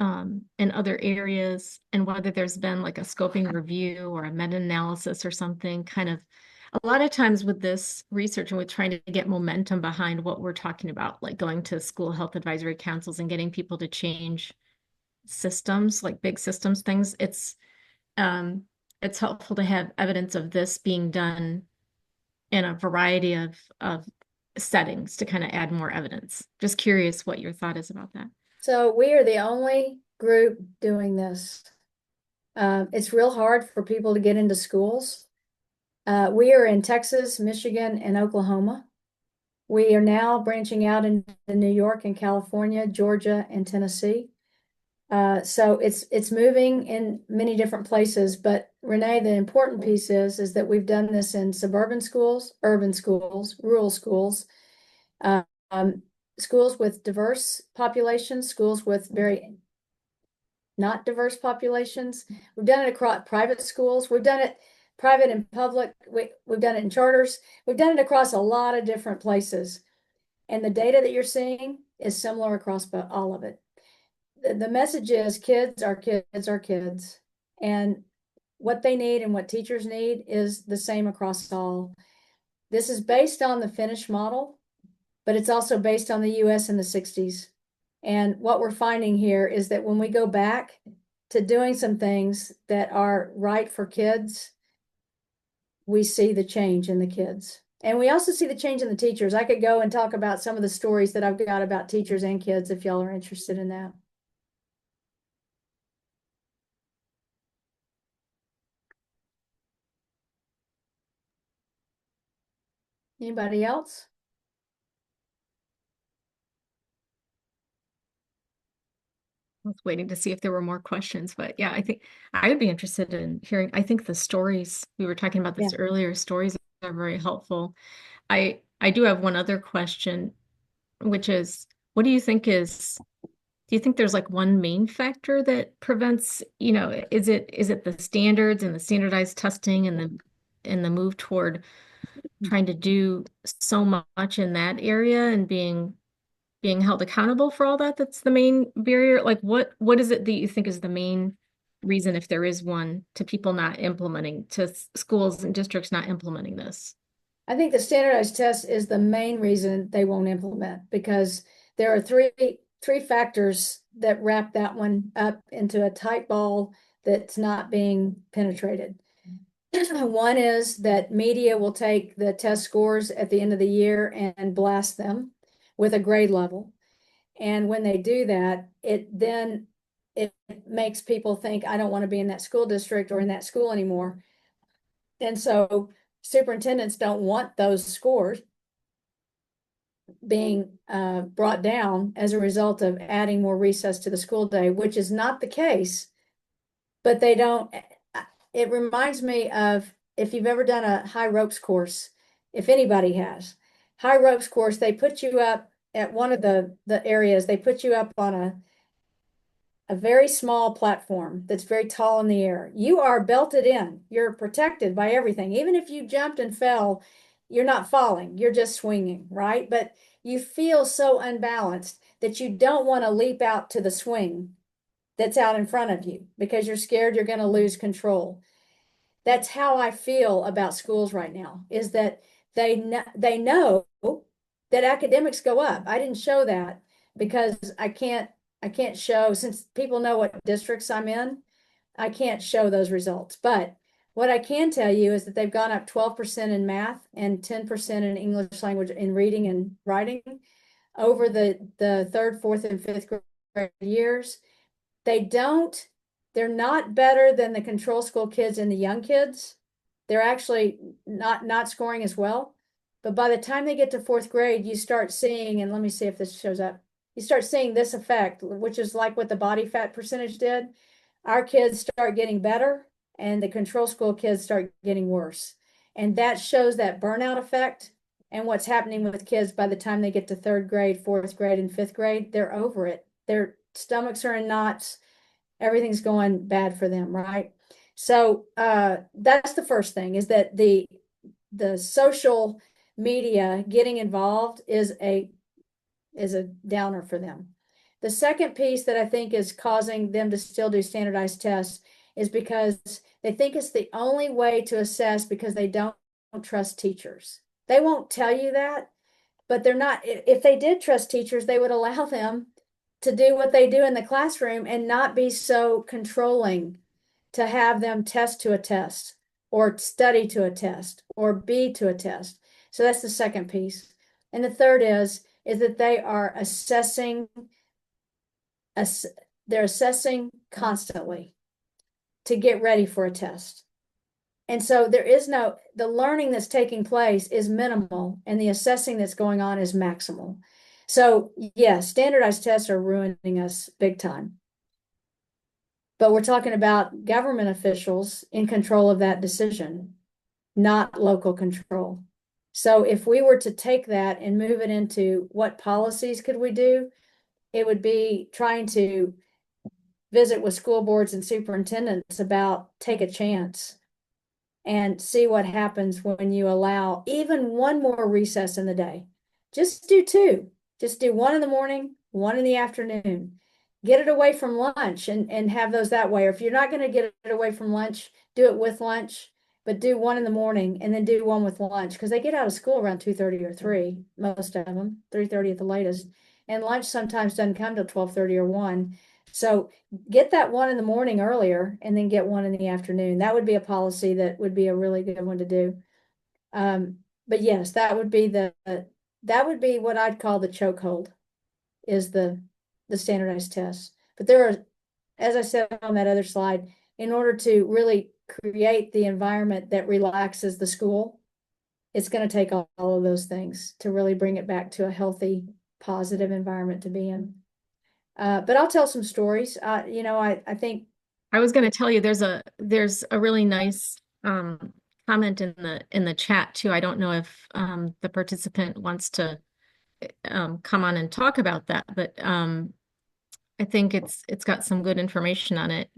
Speaker 3: in other areas, and whether there's been like a scoping review or a meta-analysis or something? Kind of a lot of times with this research and with trying to get momentum behind what we're talking about, like going to school health advisory councils and getting people to change systems, like big systems things, it's helpful to have evidence of this being done in a variety of settings to kind of add more evidence? Just curious what your thought is about that.
Speaker 2: So we are the only group doing this. It's real hard for people to get into schools. We are in Texas, Michigan, and Oklahoma. We are now branching out into New York and California, Georgia, and Tennessee. So it's moving in many different places. But Renee, the important piece is that we've done this in suburban schools, urban schools, rural schools, schools with diverse populations, schools with very not diverse populations. We've done it across private schools. We've done it private and public. We've done it in charters. We've done it across a lot of different places. And the data that you're seeing is similar across all of it. The message is kids are kids are kids. And what they need and what teachers need is the same across all. This is based on the Finnish model, but it's also based on the US in the 60s. And what we're finding here is that when we go back to doing some things that are right for kids, we see the change in the kids. And we also see the change in the teachers. I could go and talk about some of the stories that I've got about teachers and kids if y'all are interested in that. Anybody else?
Speaker 3: I was waiting to see if there were more questions, but yeah, I think I would be interested in hearing. I think the stories, we were talking about this earlier, stories are very helpful. I do have one other question, which is, what do you think do you think there's like one main factor that prevents, is it the standards and the standardized testing and the move toward trying to do so much in that area and being held accountable for all that that's the main barrier? Like what is it that you think is the main reason, if there is one, to people not implementing, to schools and districts not implementing this?
Speaker 2: I think the standardized test is the main reason they won't implement, because there are three factors that wrap that one up into a tight ball that's not being penetrated. One is that media will take the test scores at the end of the year and blast them with a grade level. And when they do that, it makes people think, I don't want to be in that school district or in that school anymore. And so superintendents don't want those scores being brought down as a result of adding more recess to the school day, which is not the case. But they don't, it reminds me of, if you've ever done a high ropes course, if anybody has, high ropes course, they put you up at one of the areas, they put you up on a very small platform that's very tall in the air. You are belted in, you're protected by everything. Even if you jumped and fell, you're not falling, you're just swinging, right? But you feel so unbalanced that you don't want to leap out to the swing that's out in front of you because you're scared you're going to lose control. That's how I feel about schools right now, is that they know that academics go up. I didn't show that because I can't show, since people know what districts I'm in, I can't show those results. But what I can tell you is that they've gone up 12% in math and 10% in English language, in reading and writing over the third, fourth, and fifth grade years. They're not better than the control school kids and the young kids. They're actually not scoring as well. But by the time they get to fourth grade, you start seeing, and let me see if this shows up. You start seeing this effect, which is like what the body fat percentage did. Our kids start getting better and the control school kids start getting worse. And that shows that burnout effect. And what's happening with kids by the time they get to third grade, fourth grade, and fifth grade, they're over it. Their stomachs are in knots. Everything's going bad for them, right? So that's the first thing, is that the social media getting involved is a downer for them. The second piece that I think is causing them to still do standardized tests is because they think it's the only way to assess, because they don't trust teachers. They won't tell you that, but they're not. If they did trust teachers, they would allow them to do what they do in the classroom and not be so controlling, to have them test to a test or study to a test or be to a test. So that's the second piece. And the third is that they are they're assessing constantly to get ready for a test. And so the learning that's taking place is minimal and the assessing that's going on is maximal. So yeah, standardized tests are ruining us big time. But we're talking about government officials in control of that decision, not local control. So if we were to take that and move it into what policies could we do, it would be trying to visit with school boards and superintendents about take a chance and see what happens when you allow even one more recess in the day. Just do two. Just do one in the morning, one in the afternoon. Get it away from lunch and have those that way. Or if you're not going to get it away from lunch, do it with lunch, but do one in the morning and then do one with lunch because they get out of school around 2:30 or 3, most of them, 3:30 at the latest. And lunch sometimes doesn't come till 12:30 or 1. So get that one in the morning earlier and then get one in the afternoon. That would be a policy that would be a really good one to do. But yes, that would be what I'd call the chokehold is the standardized tests. But there are, as I said on that other slide, in order to really create the environment that relaxes the school, it's going to take all of those things to really bring it back to a healthy, positive environment to be in. But I'll tell some stories. I think
Speaker 3: I was going to tell you there's a really nice comment in the chat too. I don't know if the participant wants to come on and talk about that, but I think it's got some good information on it.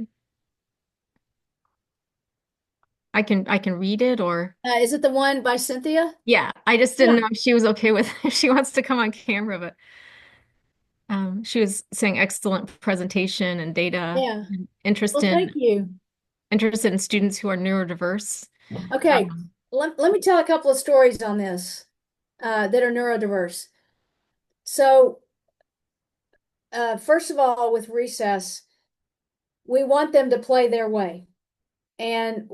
Speaker 3: I can read it or
Speaker 2: is it the one by Cynthia?
Speaker 3: yeah, I just didn't
Speaker 2: Yeah.
Speaker 3: know if she was okay with if she wants to come on camera, but she was saying excellent presentation and data
Speaker 2: Yeah.
Speaker 3: and
Speaker 2: Well, thank you.
Speaker 3: interested in students who are neurodiverse.
Speaker 2: Okay.
Speaker 3: Um,
Speaker 2: Let me tell a couple of stories on this that are neurodiverse. So, first of all, with recess, we want them to play their way. And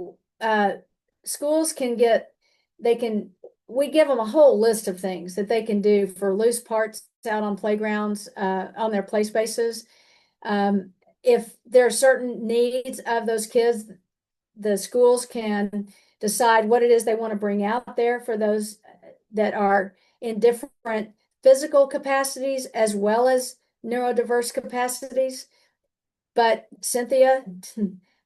Speaker 2: schools we give them a whole list of things that they can do for loose parts out on playgrounds, on their play spaces. If there are certain needs of those kids, the schools can decide what it is they want to bring out there for those that are in different physical capacities as well as neurodiverse capacities. But Cynthia,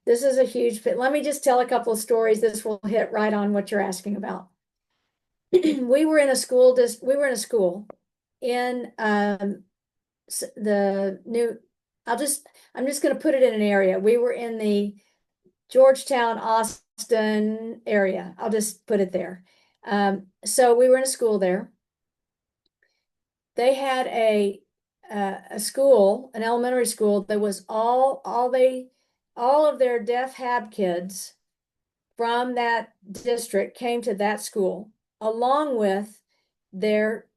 Speaker 2: this is a huge fit. Let me just tell a couple of stories. This will hit right on what you're asking about. We were in a school in the new, I'm just going to put it in an area. We were in the Georgetown, Austin area. I'll just put it there. So we were in a school there. They had a school, an elementary school that was all of their deaf hab kids from that district came to that school, along with their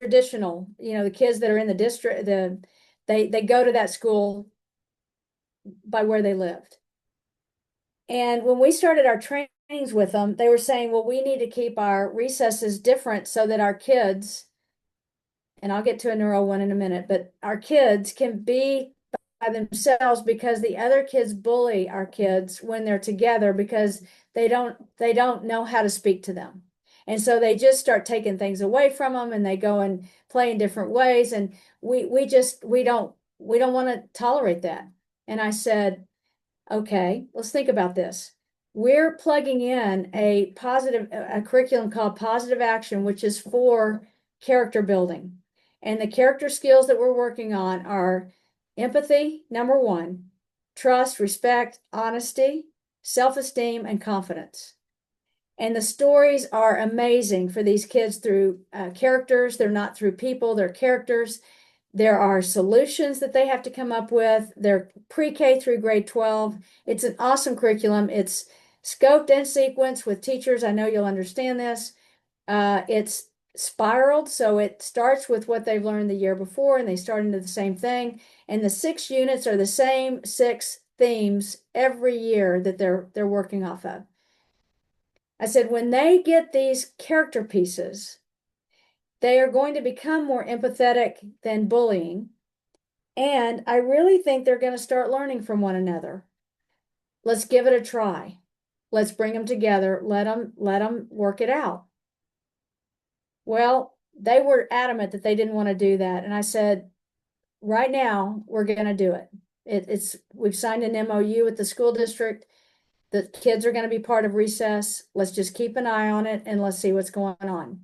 Speaker 2: traditional, the kids that are in the district, they go to that school by where they lived. And when we started our trainings with them, they were saying, well, we need to keep our recesses different so that our kids, and I'll get to a neuro one in a minute, but our kids can be by themselves because the other kids bully our kids when they're together because they don't know how to speak to them. And so they just start taking things away from them and they go and play in different ways. And we don't want to tolerate that. And I said, okay, let's think about this. We're plugging in a curriculum called Positive Action, which is for character building. And the character skills that we're working on are empathy, number one, trust, respect, honesty, self-esteem, and confidence. And the stories are amazing for these kids through characters. They're not through people, they're characters. There are solutions that they have to come up with. They're pre-K through grade 12. It's an awesome curriculum. It's scoped and sequenced with teachers. I know you'll understand this. It's spiraled, so it starts with what they've learned the year before, and they start into the same thing. And the 6 units are the same 6 themes every year that they're working off of. I said, when they get these character pieces, They are going to become more empathetic than bullying. And I really think they're going to start learning from one another. Let's give it a try. Let's bring them together. Let them work it out. Well, they were adamant that they didn't want to do that. And I said, right now, we're going to do it. We've signed an MOU with the school district. The kids are going to be part of recess. Let's just keep an eye on it and let's see what's going on.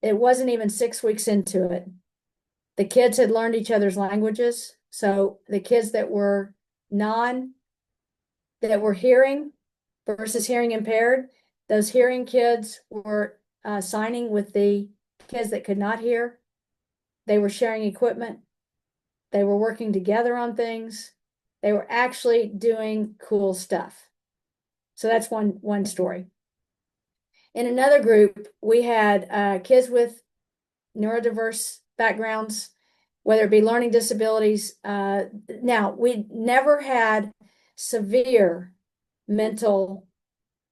Speaker 2: It wasn't even 6 weeks into it. The kids had learned each other's languages. So the kids that were hearing versus hearing impaired, those hearing kids were signing with the kids that could not hear. They were sharing equipment. They were working together on things. They were actually doing cool stuff. So that's one story. In another group, we had kids with neurodiverse backgrounds, whether it be learning disabilities. Now, we never had severe mental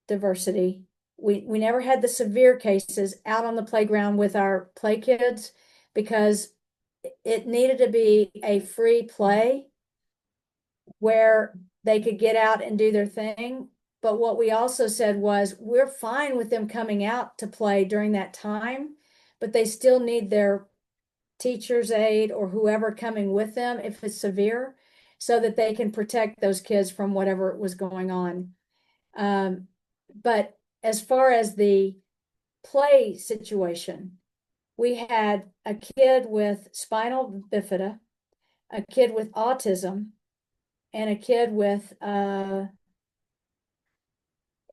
Speaker 2: diversity. We never had the severe cases out on the playground with our play kids because it needed to be a free play where they could get out and do their thing. But what we also said was, we're fine with them coming out to play during that time, but they still need their teacher's aide or whoever coming with them if it's severe, so that they can protect those kids from whatever was going on. But as far as the play situation, we had a kid with spinal bifida, a kid with autism, and a kid with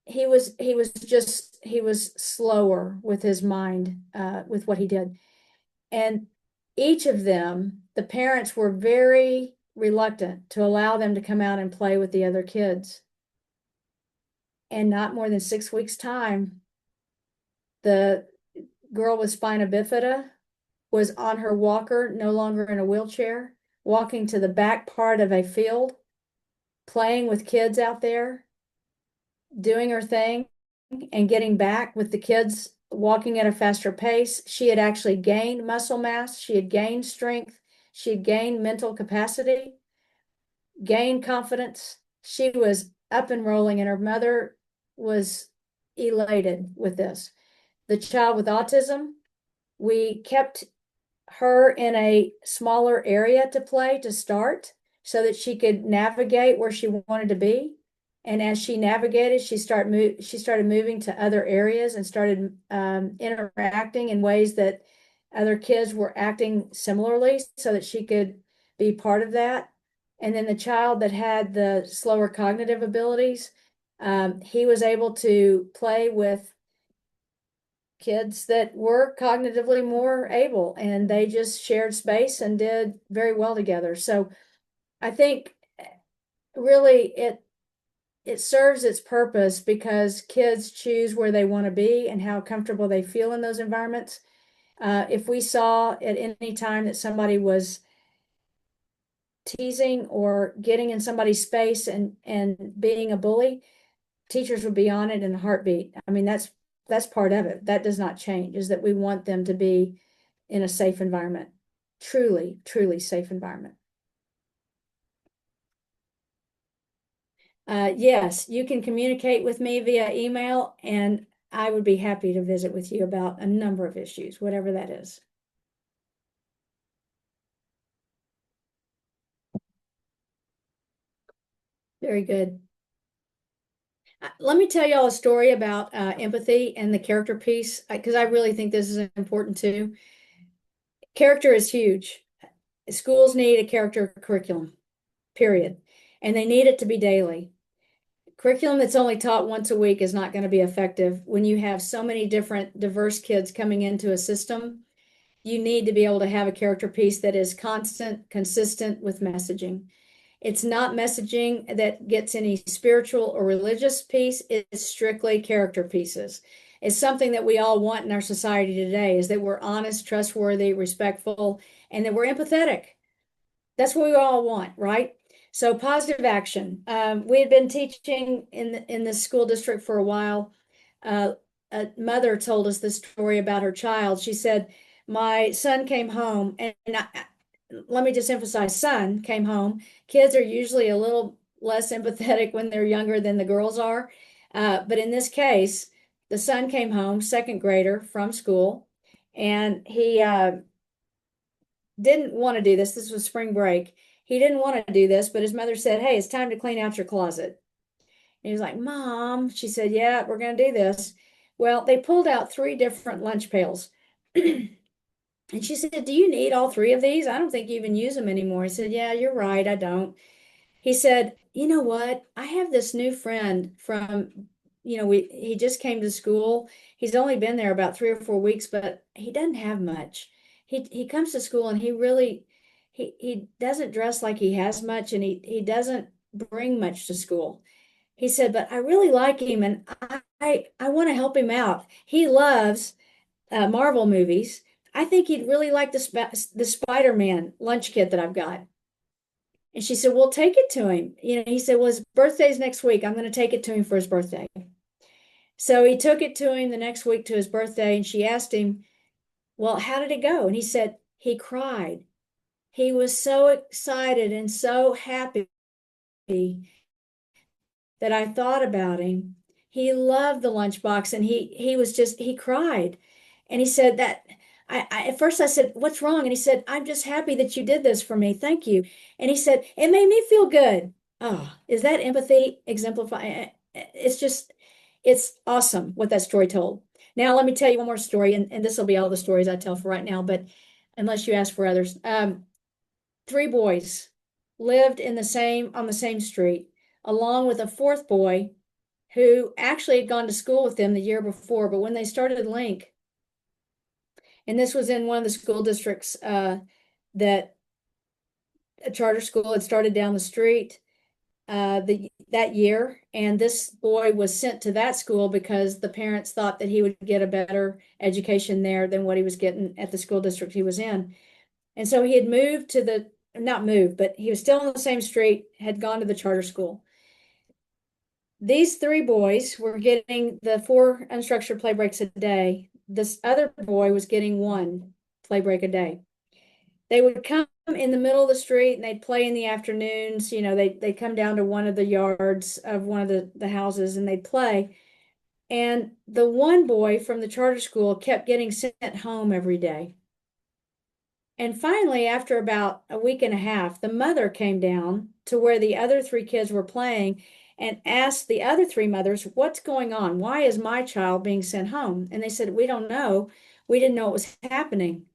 Speaker 2: he was slower with his mind, with what he did. And each of them, the parents were very reluctant to allow them to come out and play with the other kids. And not more than 6 weeks' time, the girl with spina bifida was on her walker, no longer in a wheelchair, walking to the back part of a field, playing with kids out there, doing her thing, and getting back with the kids walking at a faster pace. She had actually gained muscle mass. She had gained strength. She had gained mental capacity, gained confidence. She was up and rolling, and her mother was elated with this. The child with autism, we kept her in a smaller area to play to start so that she could navigate where she wanted to be. And as she navigated, she started moving to other areas and started interacting in ways that other kids were acting similarly so that she could be part of that. And then the child that had the slower cognitive abilities, he was able to play with kids that were cognitively more able, and they just shared space and did very well together. So I think really it serves its purpose because kids choose where they want to be and how comfortable they feel in those environments. If we saw at any time that somebody was teasing or getting in somebody's space and being a bully, teachers would be on it in a heartbeat. I mean, that's part of it. That does not change, is that we want them to be in a safe environment, truly, truly safe environment. Yes, you can communicate with me via email, and I would be happy to visit with you about a number of issues, whatever that is. Very good. Let me tell y'all a story about empathy and the character piece, because I really think this is important too. Character is huge. Schools need a character curriculum, period. And they need it to be daily. Curriculum that's only taught once a week is not going to be effective when you have so many different diverse kids coming into a system. You need to be able to have a character piece that is constant, consistent with messaging. It's not messaging that gets any spiritual or religious piece. It's strictly character pieces. It's something that we all want in our society today, is that we're honest, trustworthy, respectful, and that we're empathetic. That's what we all want, right? So positive action. We had been teaching in the school district for a while. a mother told us this story about her child. She said, my son came home, and let me just emphasize, son came home. Kids are usually a little less empathetic when they're younger than the girls are. But in this case, the son came home, second grader from school, and he didn't want to do this. This was spring break. He didn't want to do this, but his mother said, hey, it's time to clean out your closet. And he was like, Mom, she said, yeah, we're going to do this. Well, they pulled out three different lunch pails. And she said, do you need all three of these? I don't think you even use them anymore. He said, yeah, you're right. I don't. He said, you know what? I have this new friend from, he just came to school. He's only been there about 3 or 4 weeks, but he doesn't have much. He comes to school and he doesn't dress like he has much, and he doesn't bring much to school. He said, but I really like him, and I want to help him out. He loves Marvel movies. I think he'd really like the Spider-Man lunch kit that I've got. And she said, well, take it to him. He said, well, his birthday's next week. I'm going to take it to him for his birthday. So he took it to him the next week to his birthday, and she asked him, well, how did it go? And he said, he cried. He was so excited and so happy that I thought about him. He loved the lunchbox, and he cried. And he said that at first I said, what's wrong? And he said, I'm just happy that you did this for me. Thank you. And he said, it made me feel good. Oh, is that empathy exemplified? It's awesome what that story told. Now, let me tell you one more story, and this will be all the stories I tell for right now, but unless you ask for others. Three boys lived on the same street, along with a fourth boy who actually had gone to school with them the year before. But when they started Link, and this was in one of the school districts that a charter school had started down the street that year, and this boy was sent to that school because the parents thought that he would get a better education there than what he was getting at the school district he was in. And so he had moved not moved, but he was still on the same street, had gone to the charter school. These three boys were getting the 4 unstructured play breaks a day. This other boy was getting 1 play break a day. They would come in the middle of the street and they'd play in the afternoons. They'd come down to one of the yards of one of the houses and they'd play. And the one boy from the charter school kept getting sent home every day. And finally, after about a week and a half, the mother came down to where the other 3 kids were playing and asked the other 3 mothers, what's going on? Why is my child being sent home? And they said, we don't know. We didn't know what was happening.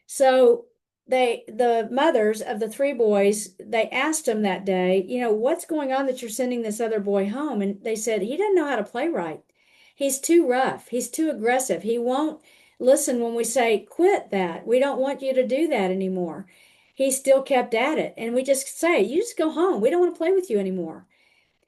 Speaker 2: So the mothers of the 3 boys, they asked them that day, what's going on that you're sending this other boy home? And they said, he doesn't know how to play right. He's too rough. He's too aggressive. He won't listen when we say, quit that. We don't want you to do that anymore. He still kept at it. And we just say, you just go home. We don't want to play with you anymore.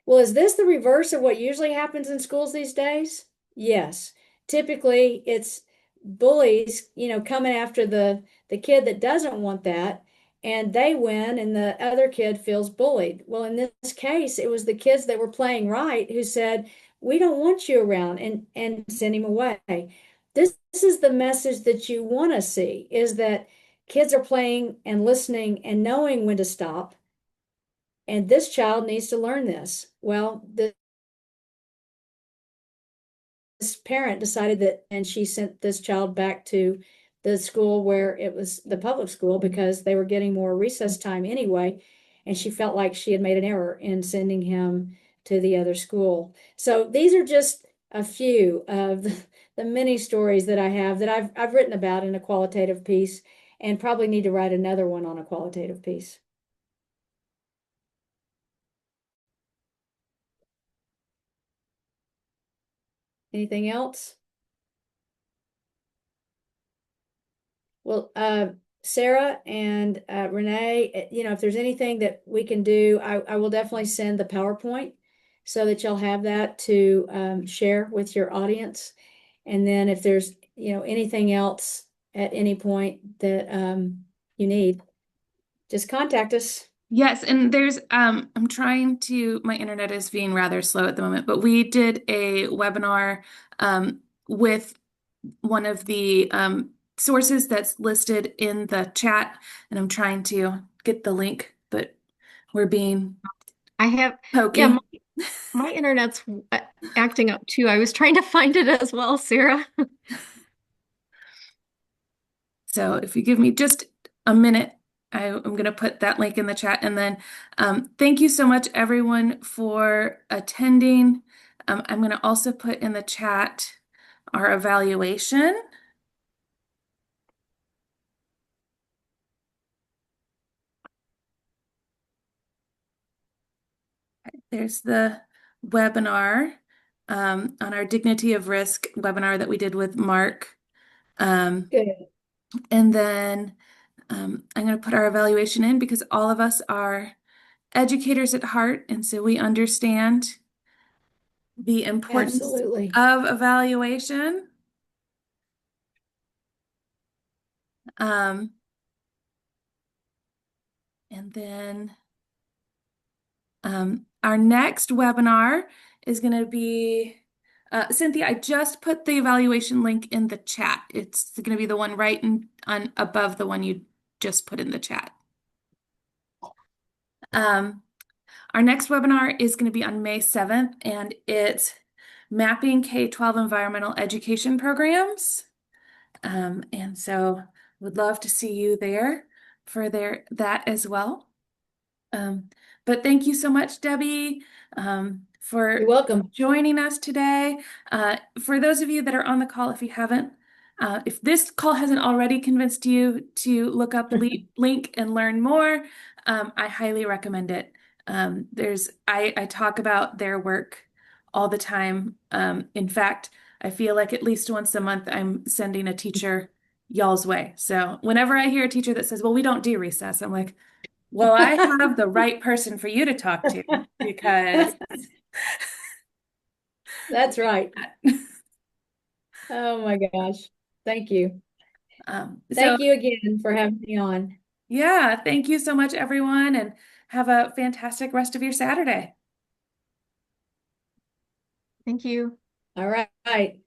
Speaker 2: Well, is this the reverse of what usually happens in schools these days? Yes. Typically, it's bullies, coming after the kid that doesn't want that, and they win, and the other kid feels bullied. Well, in this case, it was the kids that were playing right who said, we don't want you around, and send him away. This is the message that you want to see, is that kids are playing and listening and knowing when to stop. And this child needs to learn this. Well, this parent decided that, and she sent this child back to the school where it was the public school because they were getting more recess time anyway. And she felt like she had made an error in sending him to the other school. So these are just a few of the many stories that I have that I've written about in a qualitative piece, and probably need to write another one on a qualitative piece. Anything else? Well, Sarah and Renee, if there's anything that we can do, I will definitely send the PowerPoint so that you'll have that to share with your audience. And then if there's, anything else at any point that you need, just contact us.
Speaker 1: Yes, and I'm trying my internet is being rather slow at the moment, but we did a webinar with one of the sources that's listed in the chat, and I'm trying to get the link, but we're being
Speaker 3: I have, yeah,
Speaker 1: pokey.
Speaker 3: my internet's acting up too. I was trying to find it as well, Sarah.
Speaker 1: So if you give me just a minute, I'm going to put that link in the chat. And then thank you so much, everyone, for attending. I'm going to also put in the chat our evaluation. There's the webinar on our Dignity of Risk webinar that we did with Mark.
Speaker 2: Good.
Speaker 1: And then I'm going to put our evaluation in because all of us are educators at heart, and so we understand the importance
Speaker 2: Absolutely.
Speaker 1: of evaluation. Um, and then our next webinar is going to be Cynthia, I just put the evaluation link in the chat. It's going to be the one right on above the one you just put in the chat. Our next webinar is going to be on May 7th, and it's Mapping K-12 Environmental Education Programs. And so would love to see you there for that as well. But thank you so much, Debbie, for
Speaker 2: You're welcome.
Speaker 1: joining us today. For those of you that are on the call, if this call hasn't already convinced you to look up Link and learn more, I highly recommend it. I talk about their work all the time. In fact, I feel like at least once a month I'm sending a teacher y'all's way. So whenever I hear a teacher that says, well, we don't do recess, I'm like, well, I have the right person for you to talk to because
Speaker 2: That's right. Oh my gosh. Thank you.
Speaker 1: So
Speaker 2: Thank you again for having me on.
Speaker 1: yeah, thank you so much, everyone, and have a fantastic rest of your Saturday.
Speaker 3: Thank you.
Speaker 2: All right.